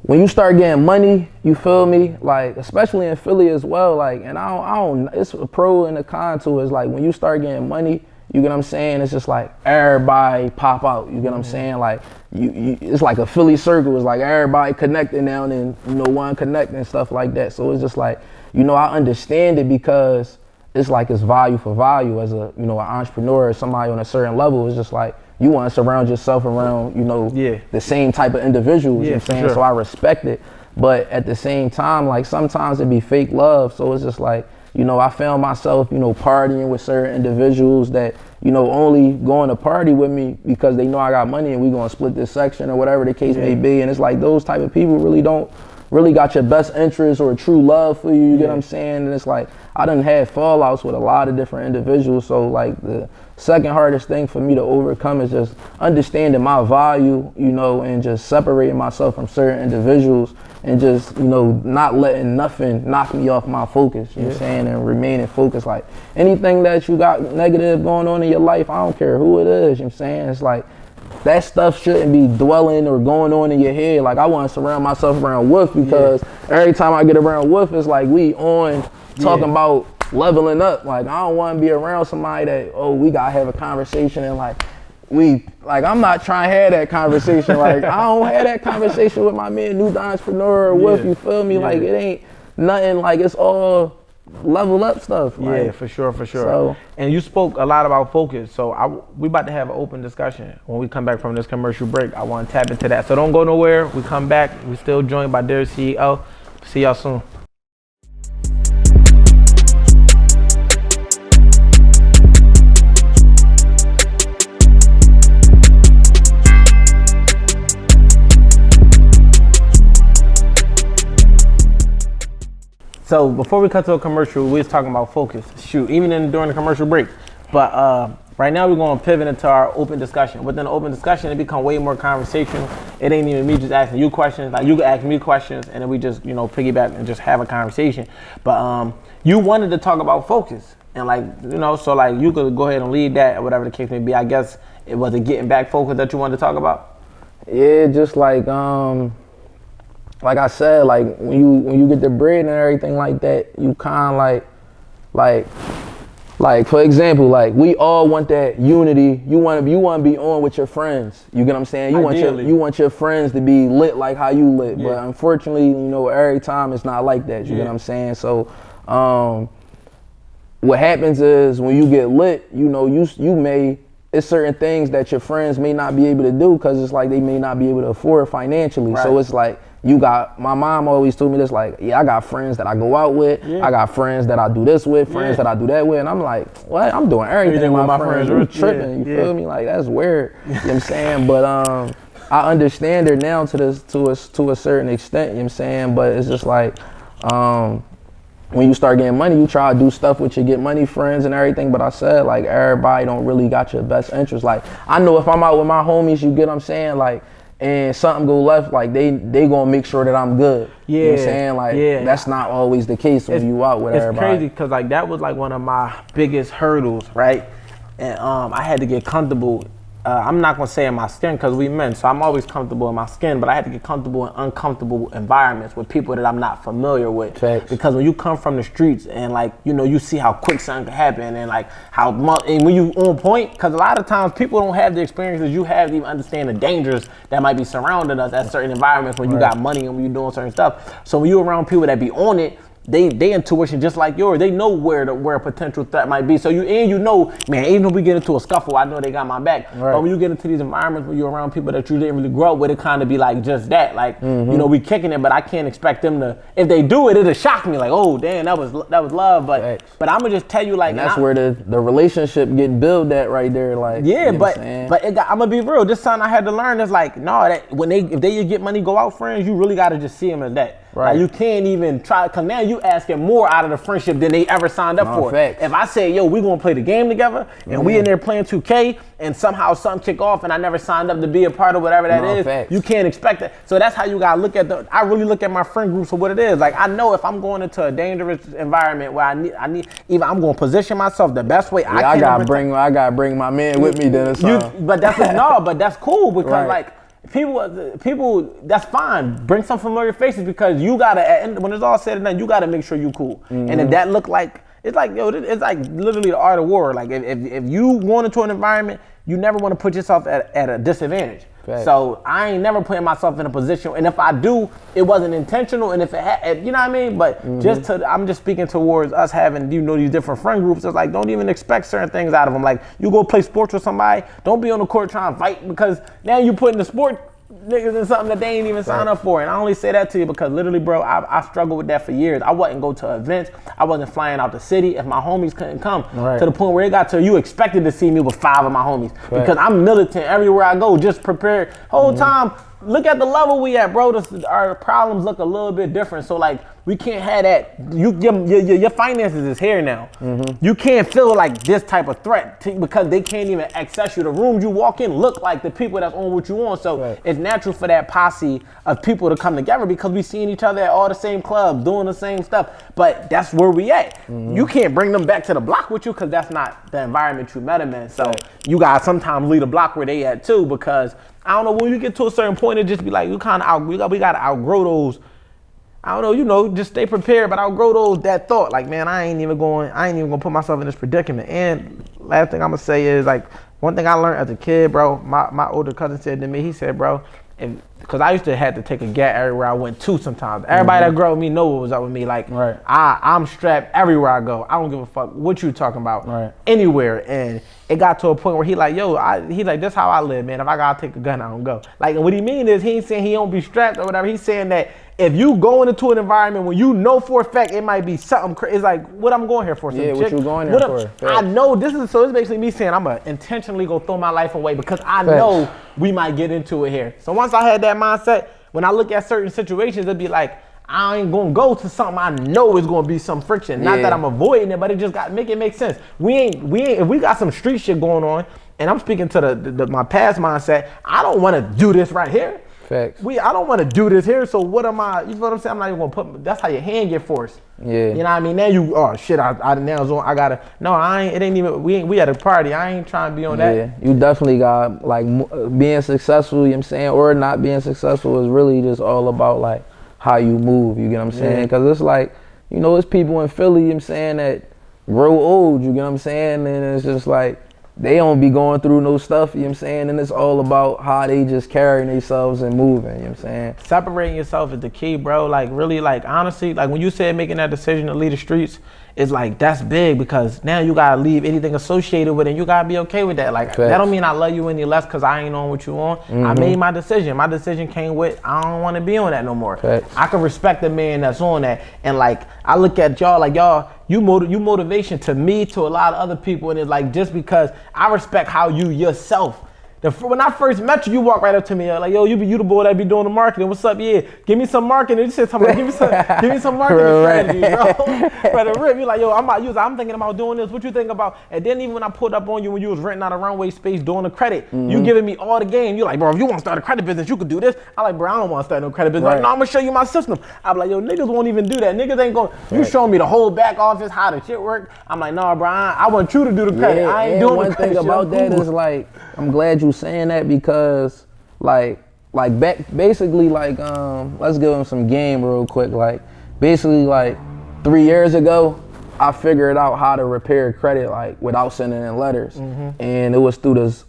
when you start getting money, you feel me? Like, especially in Philly as well, like, and I don't, it's a pro and a con to it. It's like, when you start getting money, you get what I'm saying? It's just like, everybody pop out, you get what I'm saying? Like, it's like a Philly circle. It's like everybody connecting now and then, you know, one connecting and stuff like that. So it's just like, you know, I understand it because it's like it's value for value as a, you know, an entrepreneur, somebody on a certain level. It's just like, you want to surround yourself around, you know, the same type of individuals, you know what I'm saying? So I respect it. But at the same time, like sometimes it be fake love. So it's just like, you know, I found myself, you know, partying with certain individuals that, you know, only going to party with me because they know I got money and we gonna split this section or whatever the case may be. And it's like those type of people really don't got your best interest or true love for you, you get what I'm saying? And it's like, I done had fallouts with a lot of different individuals. So like the second hardest thing for me to overcome is just understanding my value, you know, and just separating myself from certain individuals and just, you know, not letting nothing knock me off my focus, you know what I'm saying, and remaining focused. Like anything that you got negative going on in your life, I don't care who it is, you know what I'm saying? It's like, that stuff shouldn't be dwelling or going on in your head. Like I want to surround myself around Wolf because every time I get around Wolf, it's like we on talking about leveling up. Like I don't want to be around somebody that, oh, we gotta have a conversation and like I'm not trying to have that conversation. Like I don't have that conversation with my man New Entrepreneur or Wolf, you feel me? Like it ain't nothing, like it's all level up stuff. Like, for sure. So, and you spoke a lot about focus. So we about to have an open discussion when we come back from this commercial break. I want to tap into that. So don't go nowhere. We come back. We still joined by their CEO. See y'all soon. So before we cut to a commercial, we was talking about focus. Shoot, even during the commercial break. But right now we're going to pivot into our open discussion. Within the open discussion, it become way more conversational. It ain't even me just asking you questions. Like you can ask me questions, and then we just, you know, piggyback and just have a conversation. But you wanted to talk about focus, and like, you know, so like you could go ahead and lead that or whatever the case may be. I guess it was a getting back focus that you wanted to talk about. Yeah, just like I said, like when you get the bread and everything like that, you kind of like Like, for example, like, we all want that unity. You want to be on with your friends. You get what I'm saying? You want your friends to be lit like how you lit. Yeah. But unfortunately, you know, every time it's not like that. You get what I'm saying? So, what happens is when you get lit, you know, it's certain things that your friends may not be able to do because it's like they may not be able to afford financially. Right. So it's like, my mom always told me this, like, yeah, I got friends that I go out with. Yeah. I got friends that I do this with, friends that I do that with. And I'm like, what? I'm doing everything with my friends. You're tripping. You feel me? Like, that's weird. You know what I'm saying? But I understand her now to a certain extent, you know what I'm saying? But it's just like, when you start getting money, you try to do stuff with your get money friends and everything. But I said, like, everybody don't really got your best interest. Like, I know if I'm out with my homies, you get what I'm saying? Like, and something go left, like they gonna make sure that I'm good. Yeah. You know what I'm saying? Like, that's not always the case when you out with everybody. It's crazy because, like, that was like one of my biggest hurdles, right? And I had to get comfortable. I'm not gonna say in my skin because we men, so I'm always comfortable in my skin, but I had to get comfortable in uncomfortable environments with people that I'm not familiar with. Facts. Because when you come from the streets and, like, you know, you see how quick something can happen and like how much, and when you on point, because a lot of times people don't have the experiences you have to even understand the dangers that might be surrounding us at certain environments when you got money and when you're doing certain stuff. So when you're around people that be on it, they intuition just like yours. They know where a potential threat might be. So you know, man, even if we get into a scuffle, I know they got my back. Right. But when you get into these environments where you're around people that you didn't really grow up with, it kind of be like just that. Like, you know, we kicking it, but I can't expect them to. If they do it, it'll shock me. Like, oh damn, that was love. But I'm gonna just tell you, like, and that's where the relationship get built at right there. Like, yeah, you know I'm gonna be real. This something I had to learn. Is like, no, that if they get money, go out friends, you really gotta just see them as that. Right. Like, you can't even try, because now you asking more out of the friendship than they ever signed up for. Facts. If I say, yo, we gonna play the game together, and we in there playing 2K, and somehow something kick off, and I never signed up to be a part of whatever that is, facts. you can't expect it. So that's how you gotta look at I really look at my friend groups for what it is. Like, I know if I'm going into a dangerous environment where I need, either I'm gonna position myself the best way I can. I gotta bring my man with me then. But that's cool because like, people, that's fine. Bring some familiar faces because you gotta, when it's all said and done, you gotta make sure you cool. And if that look like, it's like literally the art of war. Like, if you going into an environment, you never want to put yourself at a disadvantage. Fact. So I ain't never putting myself in a position, and if I do, it wasn't intentional, and if it you know what I mean? But I'm just speaking towards us having, you know, these different friend groups. It's like, don't even expect certain things out of them. Like, you go play sports with somebody, don't be on the court trying to fight, because now you putting the sport niggas in something that they ain't even sign up for. And I only say that to you because literally, bro, I struggled with that for years. I wasn't go to events. I wasn't flying out the city if my homies couldn't come. To the point where it got to you expected to see me with 5 of my homies. Because I'm militant everywhere I go, just prepared. Whole time, look at the level we at, bro. Our problems look a little bit different. So, like, we can't have that. Your finances is here now. You can't feel like this type of threat because they can't even access you. The rooms you walk in look like the people that's on what you on. So it's natural for that posse of people to come together because we seeing each other at all the same clubs, doing the same stuff. But that's where we at. You can't bring them back to the block with you because that's not the environment you met them in. So you gotta sometimes leave the block where they at too, because I don't know, when you get to a certain point, it just be like, we gotta outgrow those. I don't know, you know, just stay prepared, but outgrow that thought. Like, man, I ain't even gonna put myself in this predicament. And last thing I'm gonna say is, like, one thing I learned as a kid, bro, my older cousin said to me, he said, bro, because I used to have to take a gat everywhere I went to sometimes. Everybody that grew up with me know what was up with me. Like, I'm strapped everywhere I go. I don't give a fuck what you talking about. Anywhere. And it got to a point where he like, yo, he like, this how I live, man. If I gotta take a gun, I don't go. Like, and what he mean is, he ain't saying he don't be strapped or whatever. He's saying that if you going into an environment when you know for a fact it might be something crazy, it's like, what I'm going here for? Yeah, what you going here for? I know this is, so it's basically me saying I'm gonna intentionally go throw my life away because I know we might get into it here. So once I had that mindset, when I look at certain situations, it'd be like, I ain't gonna go to something I know is gonna be some friction. Not that I'm avoiding it, but it just got make it make sense. We ain't if we got some street shit going on, and I'm speaking to my past mindset, I don't wanna do this right here. Facts. I don't want to do this here, so what am I, you know what I'm saying? I'm not even gonna that's how your hand get forced. Yeah. You know what I mean? Now you, oh shit, I ain't even, we at a party, I ain't trying to be on that. Yeah, you definitely got, like, being successful, you know what I'm saying, or not being successful is really just all about, like, how you move, you get what I'm saying? Because it's like, you know, it's people in Philly, you know what I'm saying, that grow old, you get what I'm saying? And it's just like, they don't be going through no stuff, you know what I'm saying? And it's all about how they just carrying themselves and moving, you know what I'm saying? Separating yourself is the key, bro. Like, really, like, honestly, like, when you said making that decision to leave the streets, it's like, that's big, because now you gotta leave anything associated with it, and you gotta be okay with that. Like, Facts. that don't mean I love you any less because I ain't on what you on. I made my decision. My decision came with, I don't want to be on that no more. Facts. I can respect the man that's on that. And like, I look at y'all, like, y'all, you motivation to me, to a lot of other people, and it's like, just because I respect how you yourself. When I first met you, you walked right up to me like, yo, you the boy that be doing the marketing. What's up? Yeah, give me some marketing. You said something like, give me some marketing strategy, bro. Brother Rip, you like, yo, I'm thinking about doing this. What you think about? And then even when I pulled up on you when you was renting out a runway space doing the credit, you giving me all the game. You like, bro, if you want to start a credit business, you could do this. I like, bro, I don't want to start no credit business. Like, no, I'm gonna show you my system. I'm like, yo, niggas won't even do that. Niggas ain't going. You showing me the whole back office, how the shit work. I'm like, nah, bro, I want you to do the credit. I ain't doing the credit. One thing about that is like, I'm glad you saying that, because like basically like let's give them some game real quick. Like basically like 3 years ago, I figured out how to repair credit like without sending in letters, and it was through this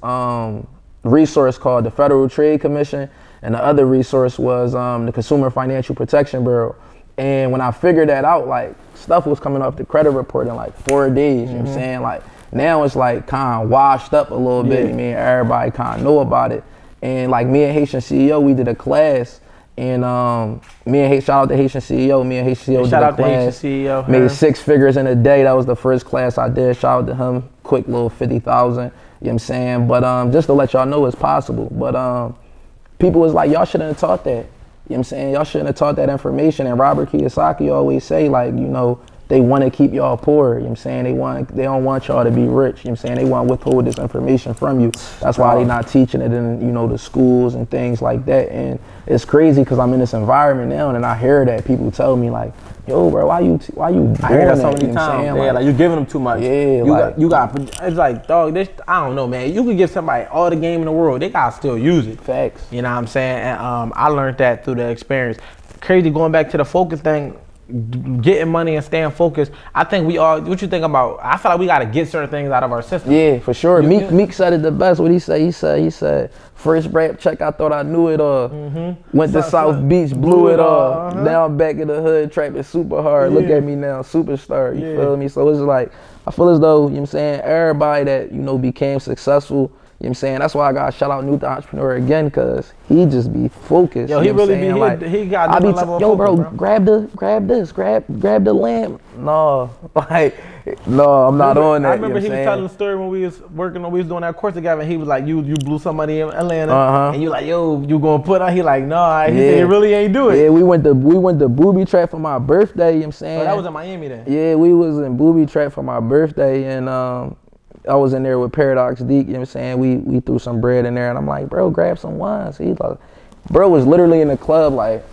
resource called the Federal Trade Commission, and the other resource was the Consumer Financial Protection Bureau. And when I figured that out, like stuff was coming off the credit report in like 4 days. You know what I'm saying? Like now it's like kind of washed up a little bit. I mean, everybody kind of know about it. And like me and Haitian CEO, we did a class, and shout out to Haitian CEO. Me and Haitian CEO did a class. CEO. Made 6 figures in a day. That was the first class I did. Shout out to him. Quick little 50,000. You know what I'm saying? But just to let y'all know it's possible. But people was like, y'all shouldn't have taught that. You know what I'm saying? Y'all shouldn't have taught that information. And Robert Kiyosaki always say, like, you know, they want to keep y'all poor. You know what I'm saying? They don't want y'all to be rich. You know what I'm saying? They want to withhold this information from you. That's why they not teaching it in, you know, the schools and things like that. And it's crazy because I'm in this environment now, and I hear that people tell me like, yo, bro, why you doing I hear that so that? many You know times. yeah, Like you giving them too much. Yeah, you got. It's like, dog. This, I don't know, man. You could give somebody all the game in the world, they gotta still use it. Facts. You know what I'm saying? And I learned that through the experience. Crazy, going back to the focus thing, getting money and staying focused. I think we all. What you think about? I feel like we gotta get certain things out of our system. Yeah, for sure. Meek said it the best. What he said? He said, first rap check, I thought I knew it all. Went to South Beach, blew it all. Now I'm back in the hood, trapping super hard. Look at me now, superstar. You feel me? So it's like, I feel as though, you know what I'm saying, everybody that, you know, became successful, you know what I'm saying? That's why I got to shout out New the Entrepreneur again, because he just be focused. Yo, he really be, like, he got a different level of yo, focus, bro, grab the lamp. No, like, no, I'm not on that. I remember you know he was telling the story when we was working on, we was doing that course together, and he was like, you blew some money in Atlanta, and you like, yo, you gonna put on? He like, nah, he said he really ain't do it. Yeah, we went to booby trap for my birthday, you know what I'm saying? Oh, that was in Miami then? Yeah, we was in booby trap for my birthday, and I was in there with Paradox Deek, you know what I'm saying? We threw some bread in there, and I'm like, bro, grab some wine. So he's like, bro was literally in the club like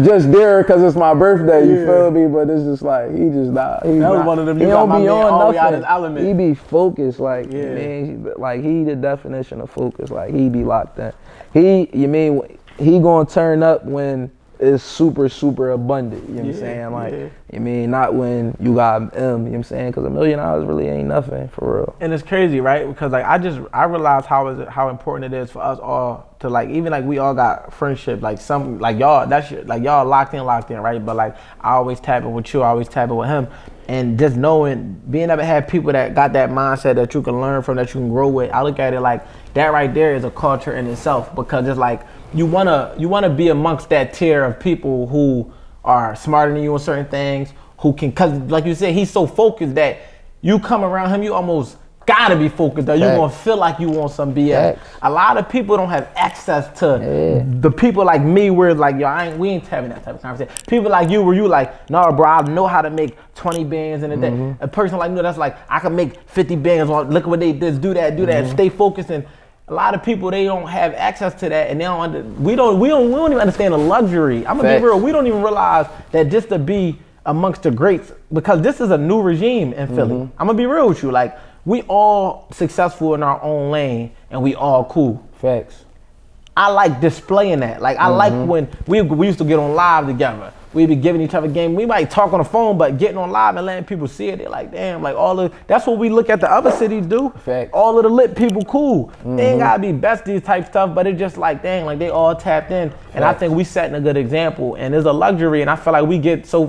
just there because it's my birthday, you feel me? But it's just like, he just not. That was one of them, he don't be on nothing. His element. He be focused, like, man, like he the definition of focus, like he be locked in. He gonna turn up when it's super, super abundant, you know what I'm saying? Like, you mean, not when you got you know what I'm saying? Because $1 million really ain't nothing, for real. And it's crazy, right? Because like, I realized how important it is for us all to, like, even like we all got friendship, like some, like y'all, that shit, like y'all locked in, right? But like, I always tap in with you, I always tap in with him. And just knowing, being able to have people that got that mindset that you can learn from, that you can grow with, I look at it like that right there is a culture in itself, because it's like, you wanna be amongst that tier of people who are smarter than you on certain things, who can, cause like you said, he's so focused that you come around him, you almost gotta be focused, or you're gonna feel like you want some BS. A lot of people don't have access to the people like me, where it's like, yo, we ain't having that type of conversation. People like you, where you like, nah, bro, I know how to make 20 bands in a day. A person like me that's like, I can make 50 bands on, look at what they did, do that, stay focused. And a lot of people, they don't have access to that, and we don't even understand the luxury. I'm gonna be real, we don't even realize that just to be amongst the greats, because this is a new regime in Philly. I'm gonna be real with you, like, we all successful in our own lane, and we all cool. Facts. I like displaying that. Like, I like when we used to get on live together. we be giving each other game. We might talk on the phone, but getting on live and letting people see it, they're like, damn, like that's what we look at the other cities do. Fact. All of the lit people cool. They ain't gotta be besties type stuff, but it's just like, dang, like they all tapped in. And I think we setting a good example, and it's a luxury, and I feel like we get so,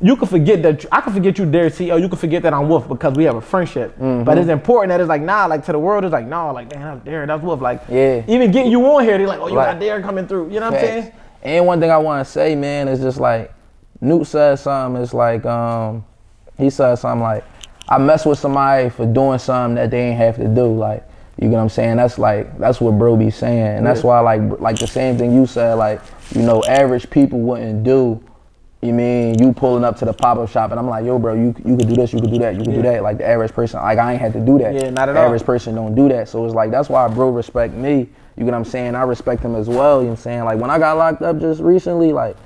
you can forget that, I can forget you, Derek CEO, you can forget that I'm Wolf because we have a friendship. But it's important that it's like, nah, like to the world, it's like, nah, like, damn, that's Derek, that's Wolf. Like, even getting you on here, they're like, oh, you got Derek coming through, you know what I'm saying? And one thing I want to say, man, is just like, Newt said something, it's like, he said something like, I mess with somebody for doing something that they ain't have to do, like, you get what I'm saying? That's what bro be saying. And that's why like the same thing you said, like, you know, average people wouldn't do, you mean, you pulling up to the pop-up shop and I'm like, yo bro, you could do this, you could do that, you could do that. Like the average person, like I ain't had to do that. Yeah, not at the all. Average person don't do that. So it's like, that's why bro respect me. You get what I'm saying? I respect him as well, you know what I'm saying? Like when I got locked up just recently, like,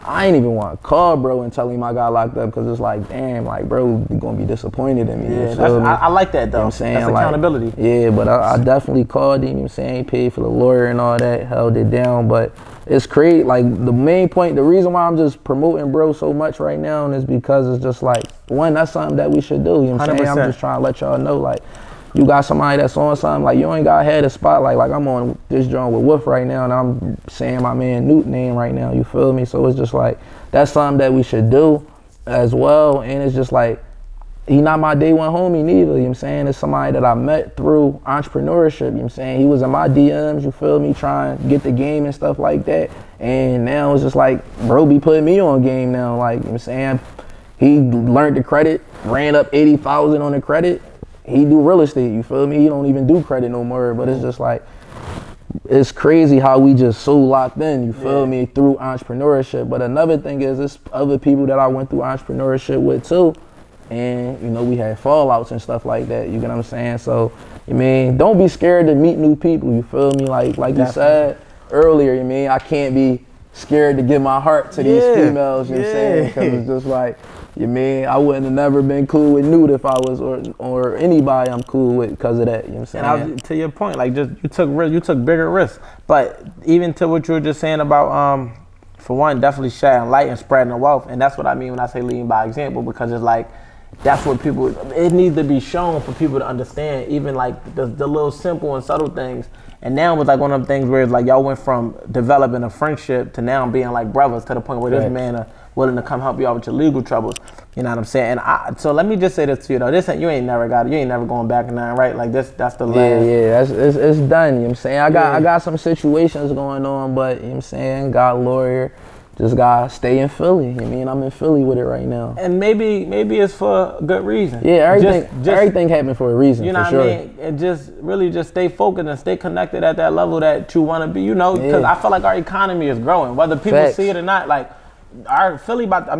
I ain't even want to call bro and tell him I got locked up because it's like, damn, like bro, you gonna be disappointed in me. Yeah, I like that though. You know what I'm saying? That's accountability. Like, yeah, but I definitely called him, you know what I'm saying? He paid for the lawyer and all that, held it down. But it's crazy, like the main point, the reason why I'm just promoting bro so much right now is because it's just like, one, that's something that we should do, you know what I'm saying? I'm just trying to let y'all know, like, you got somebody that's on something, like you ain't got to have a spotlight. Like I'm on this joint with Wolf right now and I'm saying my man Newt name right now, you feel me? So it's just like, that's something that we should do as well. And it's just like, he not my day one homie neither, you know what I'm saying? It's somebody that I met through entrepreneurship, you know what I'm saying? He was in my DMs, you feel me, trying to get the game and stuff like that. And now it's just like, bro be putting me on game now, like, you know what I'm saying? He learned the credit, ran up 80,000 on the credit. He do real estate, you feel me? He don't even do credit no more, but it's just like, it's crazy how we just so locked in, you feel me, through entrepreneurship. But another thing is, there's other people that I went through entrepreneurship with too. And, you know, we had fallouts and stuff like that, you get what I'm saying? So, I mean, don't be scared to meet new people, you feel me? Like you said earlier, you mean, I can't be scared to give my heart to these females, you know what I'm saying? Because it's just like, you mean, I wouldn't have never been cool with Newt if I was, or anybody I'm cool with because of that, you know what I'm saying? And to your point, like just you took bigger risks. But even to what you were just saying about, for one, definitely sharing light and spreading the wealth. And that's what I mean when I say leading by example, because it's like, that's what people, it needs to be shown for people to understand, even like the little simple and subtle things. And now it was like one of them things where it's like y'all went from developing a friendship to now being like brothers, to the point where this man willing to come help you out with your legal troubles. You know what I'm saying? And so let me just say this to you though. You ain't never going back in there, right? Like that's the last. Yeah, it's done, you know what I'm saying? I got some situations going on, but you know what I'm saying, got a lawyer. Just gotta stay in Philly. I mean, I'm in Philly with it right now. And maybe it's for a good reason. Yeah, everything happened for a reason. You know what I mean? And just really just stay focused and stay connected at that level that you want to be. You know, because I feel like our economy is growing, whether people see it or not. Like I'm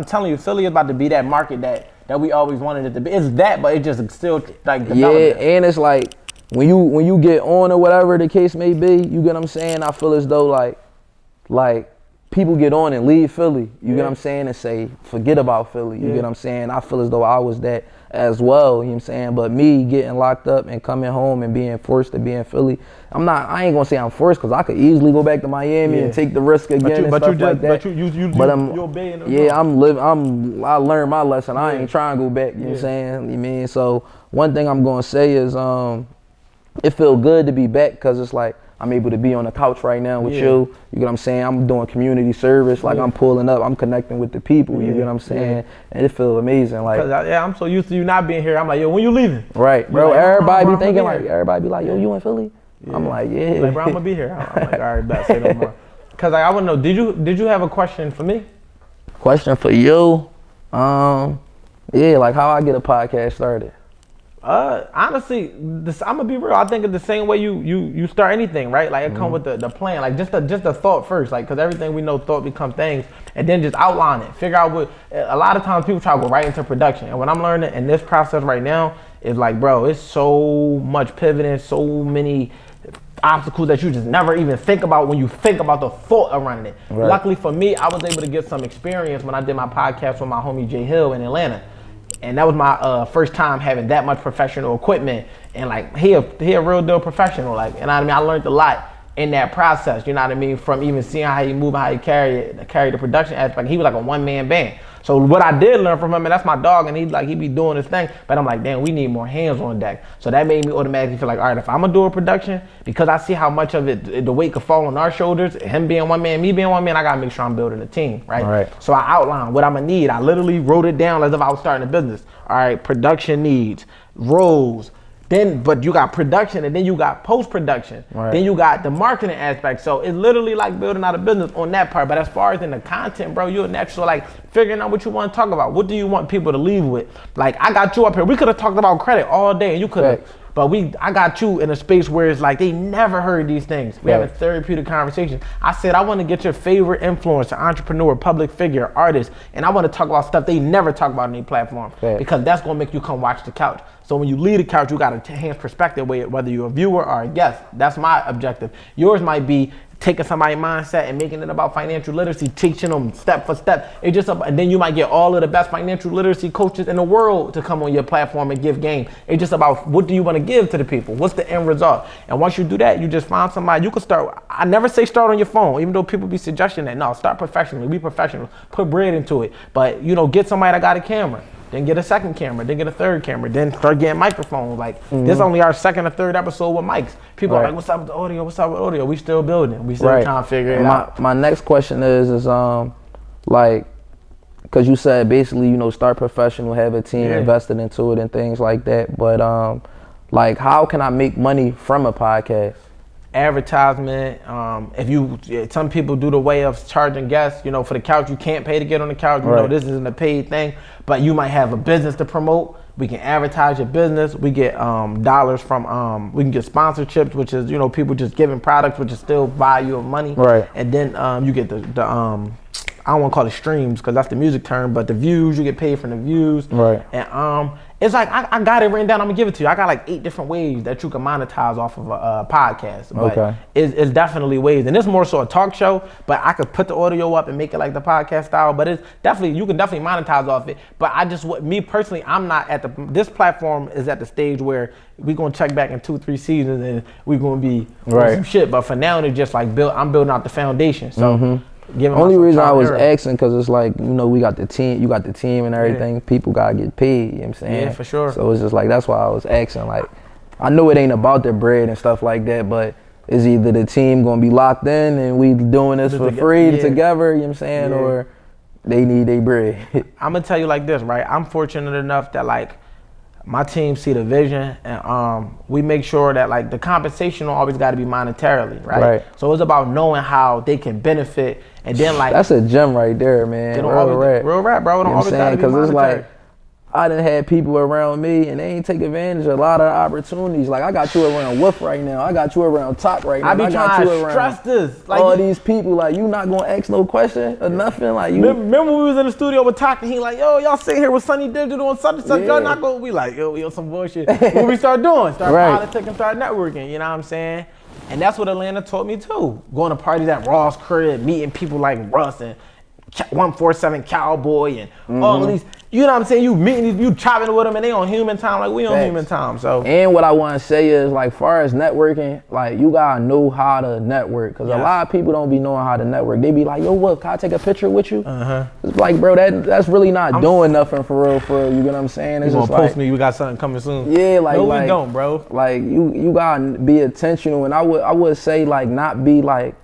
telling you, Philly is about to be that market that we always wanted it to be. It's that, but it just still like developing. Yeah, and it's like when you get on or whatever the case may be, you get what I'm saying? I feel as though like people get on and leave Philly, you get what I'm saying, and say, forget about Philly, you get what I'm saying? I feel as though I was that as well, you know what I'm saying? But me getting locked up and coming home and being forced to be in Philly, I ain't gonna say I'm forced, because I could easily go back to Miami and take the risk again and stuff like that. I learned my lesson. I ain't trying to go back, you know what I'm saying? You mean? So one thing I'm gonna say is, it feel good to be back, because it's like, I'm able to be on the couch right now with you get what I'm saying? I'm doing community service, like I'm pulling up, I'm connecting with the people, you get what I'm saying? And it feels amazing. Like, I'm so used to you not being here. I'm like, yo, when you leaving? Right, bro. Like, everybody be thinking like, everybody be like, yo, you in Philly? I'm like, yeah. Like, bro, I'm gonna be here. I'm like, all right, bet, say no more. Cause like, I wanna know, did you have a question for me? Question for you? Yeah, like how I get a podcast started. Honestly, I'm gonna be real. I think it's the same way you start anything, right? Like it come with the plan, like just the thought first, like, cause everything we know, thought become things, and then just outline it. Figure out what. A lot of times people try to go right into production, and what I'm learning in this process right now is like, bro, it's so much pivoting, so many obstacles that you just never even think about when you think about the thought of running it. Right. Luckily for me, I was able to get some experience when I did my podcast with my homie Jay Hill in Atlanta. And that was my first time having that much professional equipment. And like, he a real deal professional. Like, and I mean, I learned a lot. in that process, you know what I mean? From even seeing how he move and how he carry the production aspect. He was like a one-man band. So what I did learn from him, and that's my dog, and he be doing his thing, but I'm like, damn, we need more hands on deck. So that made me automatically feel like, all right, if I'm gonna do a production, because I see how much of it, the weight could fall on our shoulders, him being one man, me being one man, I gotta make sure I'm building a team, right? Right. So I outlined what I'm gonna need. I literally wrote it down as if I was starting a business. All right, production needs, roles, but you got production, and then you got post-production. Right. Then you got the marketing aspect. So it's literally like building out a business on that part. But as far as in the content, bro, you're natural, like figuring out what you want to talk about. What do you want people to leave with? Like, I got you up here. We could have talked about credit all day, and you could have. But I got you in a space where it's like they never heard these things. We have a therapeutic conversation. I said, I want to get your favorite influencer, entrepreneur, public figure, artist, and I want to talk about stuff they never talk about on any platform, because that's going to make you come watch the couch. So when you leave the couch, you got a enhanced perspective, whether you're a viewer or a guest. That's my objective. Yours might be taking somebody's mindset and making it about financial literacy, teaching them step for step. It's just and then you might get all of the best financial literacy coaches in the world to come on your platform and give game. It's just about what do you want to give to the people? What's the end result? And once you do that, you just find somebody. You can start. I never say start on your phone, even though people be suggesting that. No, start professionally. Be professional. Put bread into it. But get somebody that got a camera. Then get a second camera, then get a third camera, then start getting microphones. Like, this is only our second or third episode with mics. People are like, what's up with the audio? What's up with audio? We still building. We still trying to figure it out. My next question is like, because you said basically, start professional, have a team invested into it and things like that. But like, how can I make money from a podcast? Advertisement. Some people do the way of charging guests, for the couch. You can't pay to get on the couch. This isn't a paid thing, but you might have a business to promote. We can advertise your business. We get dollars from, we can get sponsorships, which is, people just giving products, which is still value of money. Right. And then you get the I don't want to call it streams because that's the music term, but the views, you get paid from the views. Right. And it's like, I got it written down. I'm gonna give it to you. I got like 8 different ways that you can monetize off of a podcast. But it's definitely ways. And it's more so a talk show, but I could put the audio up and make it like the podcast style. But it's definitely, you can definitely monetize off it. But me personally, I'm not at this platform is at the stage where we're gonna check back in 2-3 seasons and we're gonna be on some shit. But for now, it's just like I'm building out the foundation. So only reason I was asking because it's like, we got the team, you got the team and everything. Yeah. People gotta get paid, you know what I'm saying? Yeah, for sure. So it's just like, that's why I was asking. Like, I know it ain't about the bread and stuff like that, but is either the team gonna be locked in and we doing this for free together, you know what I'm saying? Or they need their bread. I'm gonna tell you like this, right? I'm fortunate enough that like my team see the vision, and we make sure that like the compensation don't always got to be monetarily, right? So it's about knowing how they can benefit, and then like that's a gem right there, man. Real rap, bro. It don't always got to be monetary. It's like I done had people around me and they ain't take advantage of a lot of opportunities. Like I got you around Wolf right now. I got you around Top right now. I be trying to stress this. Like all these people, like you not gonna ask no question or nothing. Like you remember we was in the studio with Top and he like, yo, y'all sitting here with Sunny Digital and such and such. Y'all not gonna be like, yo, some bullshit. What we start doing? Start politicking, start networking. You know what I'm saying? And that's what Atlanta taught me too. Going to parties at Ross crib, meeting people like Russ and 147 Cowboy and all of these. You know what I'm saying? You meeting, you chopping with them and they on human time like we on human time. So. And what I want to say is like, far as networking, like you gotta know how to network, because a lot of people don't be knowing how to network. They be like, yo, what? Can I take a picture with you? It's like, bro, that's really not doing nothing for real. You know what I'm saying? It's you just gonna post like, me? We got something coming soon. Yeah, like no, we don't, bro. Like you gotta be intentional, and I would say like not be like.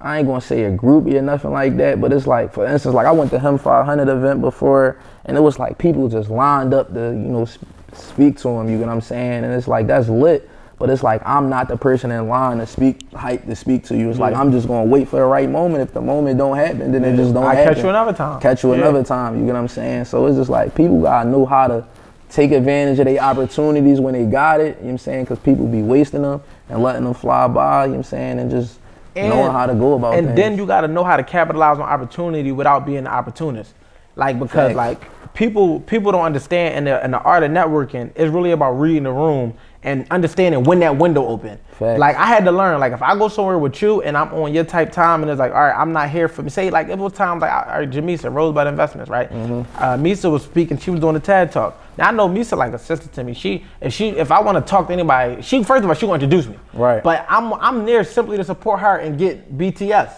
I ain't gonna say a groupie or nothing like that, but it's like, for instance, like I went to Him 500 event before, and it was like people just lined up to, speak to him, you know what I'm saying? And it's like, that's lit, but it's like, I'm not the person in line to speak to you. It's like, I'm just gonna wait for the right moment. If the moment don't happen, then it just don't happen. I'll catch you another time. Another time, you know what I'm saying? So it's just like, people gotta know how to take advantage of their opportunities when they got it, you know what I'm saying? Because people be wasting them and letting them fly by, you know what I'm saying? And just knowing how to go about things. And then you got to know how to capitalize on opportunity without being an opportunist. Like, because like people don't understand in the art of networking, it's really about reading the room and understanding when that window open. Facts. Like I had to learn, like if I go somewhere with you and I'm on your type time and it's like, all right, I'm not here for me. Say like it was times like, all right, Jamisa, Rosebud Investments, right? Misa was speaking, she was doing the TED Talk. Now I know Misa like a sister to me. If I want to talk to anybody, first of all, she gonna introduce me. Right. But I'm there simply to support her and get BTS.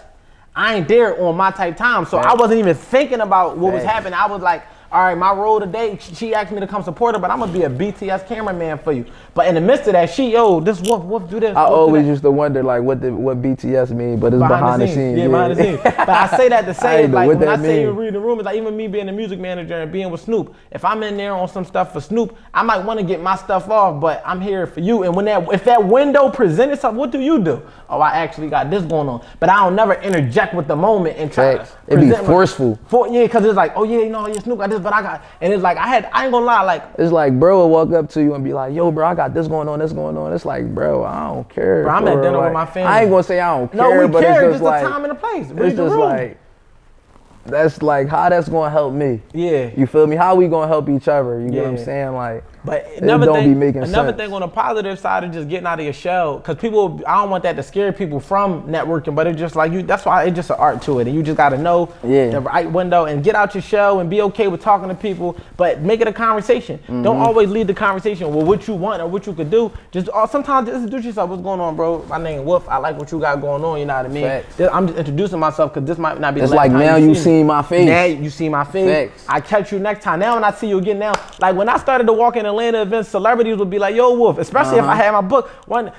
I ain't there on my type time, so I wasn't even thinking about what was happening. I was like, all right, my role today, she asked me to come support her, but I'm gonna be a BTS cameraman for you. But in the midst of that, this Wolf do this. I always used to wonder like what BTS mean, but it's behind the scenes. Yeah, behind the scenes. But I say that to say, like when I say you read the room, it's like even me being a music manager and being with Snoop. If I'm in there on some stuff for Snoop, I might want to get my stuff off, but I'm here for you. And if that window presents itself, what do? Oh, I actually got this going on. But I don't never interject with the moment and try to it be forceful. Because it's like, oh yeah, Snoop got this, but I got, and it's like I ain't gonna lie, like it's like bro will walk up to you and be like, yo, bro, I got this going on, this going on. It's like, bro, I don't care. Bro, I'm at dinner with my family. I ain't gonna say I don't care, no, we but care. it's just like the time and the place. It's just like that's like how that's gonna help me. Yeah. You feel me? How we gonna help each other? You get what I'm saying? Like, but another thing on the positive side of just getting out of your shell, because people, I don't want that to scare people from networking, but it's just like that's why it's just an art to it, and you just got to know the right window and get out your shell and be okay with talking to people, but make it a conversation. Don't always lead the conversation with what you want or what you could do. Just sometimes just introduce yourself. What's going on, bro? My name Wolf. I like what you got going on. You know what I mean? I'm just introducing myself because this might not be. It's the last like now you see my face. Now you see my face. I catch you next time. Now when I see you again, like when I started to walk in Atlanta events, celebrities would be like, yo, Wolf, especially if I had my book.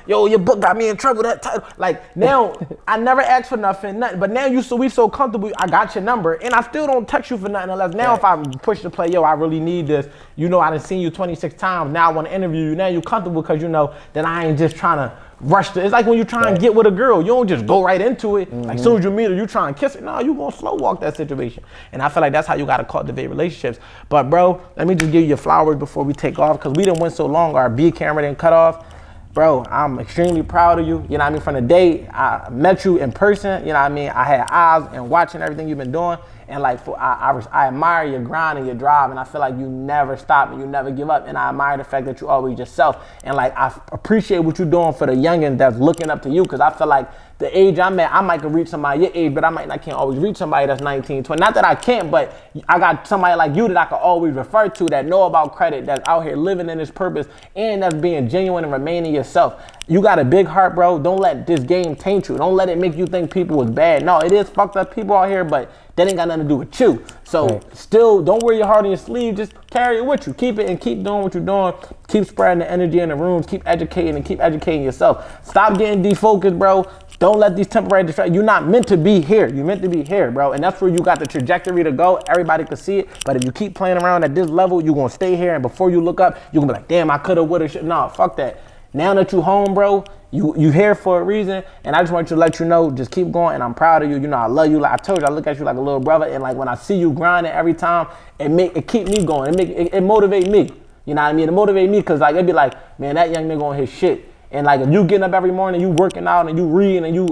Your book got me in trouble, that title. Like now, I never asked for nothing, but now we so comfortable, I got your number, and I still don't text you for nothing unless now if I push the play, yo, I really need this. I done seen you 26 times, now I want to interview you. Now you comfortable because you know that I ain't just trying to rush it's like when you try and get with a girl, you don't just go right into it. Like soon as you meet her, you try and kiss her. No, you gonna slow walk that situation. And I feel like that's how you gotta cultivate relationships. But bro, let me just give you your flowers before we take off, because we didn't went so long, our B camera didn't cut off. Bro, I'm extremely proud of you. You know what I mean? From the day I met you in person, you know what I mean? I had eyes and watching everything you've been doing. And like, I admire your grind and your drive, and I feel like you never stop and you never give up. And I admire the fact that you always yourself. And like, I appreciate what you're doing for the youngins that's looking up to you, because I feel like the age I'm at, I might could reach somebody your age, but I can't always reach somebody that's 19, 20. Not that I can't, but I got somebody like you that I can always refer to that know about credit, that's out here living in this purpose, and that's being genuine and remaining yourself. You got a big heart, bro. Don't let this game taint you. Don't let it make you think people is bad. No, it is fucked up people out here, but that ain't got nothing to do with you. So still, don't wear your heart on your sleeve. Just carry it with you. Keep it and keep doing what you're doing. Keep spreading the energy in the rooms. Keep educating and keep educating yourself. Stop getting defocused, bro. Don't let these temporary distractions. You're not meant to be here. You're meant to be here, bro. And that's where you got the trajectory to go. Everybody can see it. But if you keep playing around at this level, you're going to stay here. And before you look up, you're going to be like, damn, I could have, would have, should. No, fuck that. Now that you home, bro, you here for a reason. And I just want to let you know, just keep going. And I'm proud of you. You know, I love you. Like I told you, I look at you like a little brother. And like when I see you grinding every time, it keep me going. It motivate me. You know what I mean? It motivate me because like it'd be like, man, that young nigga on his shit. And like if you getting up every morning, you working out and you reading and you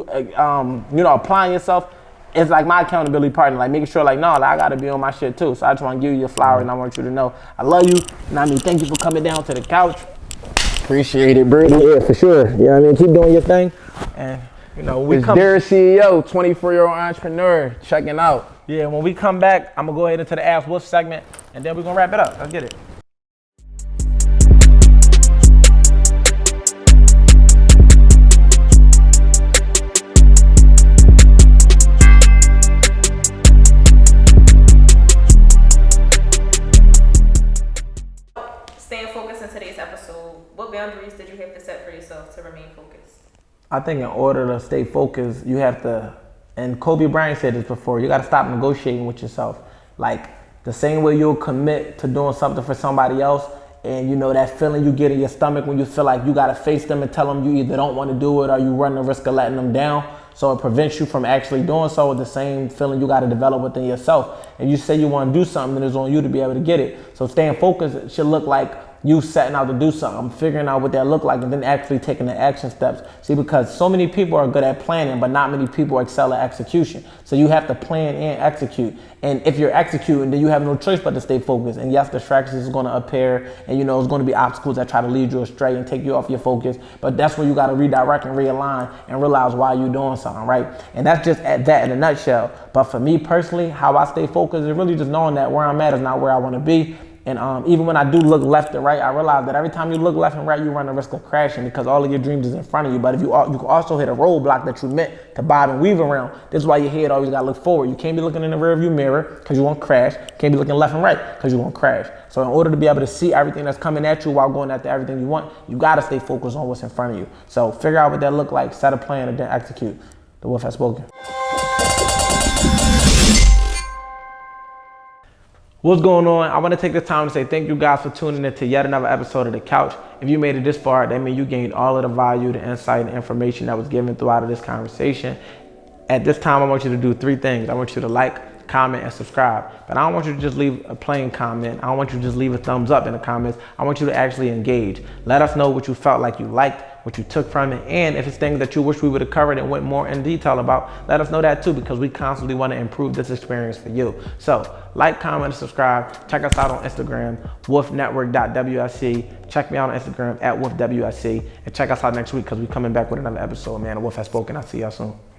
applying yourself, it's like my accountability partner, like making sure like, no, like, I gotta be on my shit too. So I just want to give you your flowers and I want you to know I love you. And I mean, thank you for coming down to the couch. Appreciate it, bro. Yeah, for sure. You know what I mean? Keep doing your thing. And you know, we it's Dear CEO, 24-year-old entrepreneur, checking out. Yeah, when we come back, I'm gonna go ahead into the Ask Wolf segment and then we're gonna wrap it up. Let's get it. What boundaries did you have to set for yourself to remain focused? I think in order to stay focused, you have to, and Kobe Bryant said this before, you got to stop negotiating with yourself. Like the same way you'll commit to doing something for somebody else, and you know that feeling you get in your stomach when you feel like you got to face them and tell them you either don't want to do it or you run the risk of letting them down. So it prevents you from actually doing so. With the same feeling you got to develop within yourself. If you say you want to do something, then it's on you to be able to get it. So staying focused should look like you setting out to do something, figuring out what that look like, and then actually taking the action steps. See, because so many people are good at planning, but not many people excel at execution. So you have to plan and execute. And if you're executing, then you have no choice but to stay focused. And yes, distractions is going to appear, and you know, it's going to be obstacles that try to lead you astray and take you off your focus. But that's where you got to redirect and realign and realize why you're doing something, right? And that's just at that in a nutshell. But for me personally, how I stay focused is really just knowing that where I'm at is not where I want to be. And even when I do look left and right, I realize that every time you look left and right, you run the risk of crashing because all of your dreams is in front of you. But if you can also hit a roadblock that you meant to bob and weave around. This is why your head always got to look forward. You can't be looking in the rearview mirror because you won't crash. You can't be looking left and right because you won't crash. So in order to be able to see everything that's coming at you while going after everything you want, you got to stay focused on what's in front of you. So figure out what that look like, set a plan, and then execute. The Wolf has spoken. What's going on? I want to take this time to say thank you guys for tuning in to yet another episode of The Couch. If you made it this far, that means you gained all of the value, the insight, and information that was given throughout of this conversation. At this time, I want you to do three things. I want you to like, comment, and subscribe. But I don't want you to just leave a plain comment. I don't want you to just leave a thumbs up in the comments. I want you to actually engage. Let us know what you felt like you liked, what you took from it, and if it's things that you wish we would have covered and went more in detail about, let us know that too, because we constantly want to improve this experience for you. So like, comment, and subscribe. Check us out on Instagram, wolfnetwork.wse. Check me out on Instagram at wolfwse, and check us out next week because we're coming back with another episode, man. The Wolf has spoken. I'll see y'all soon.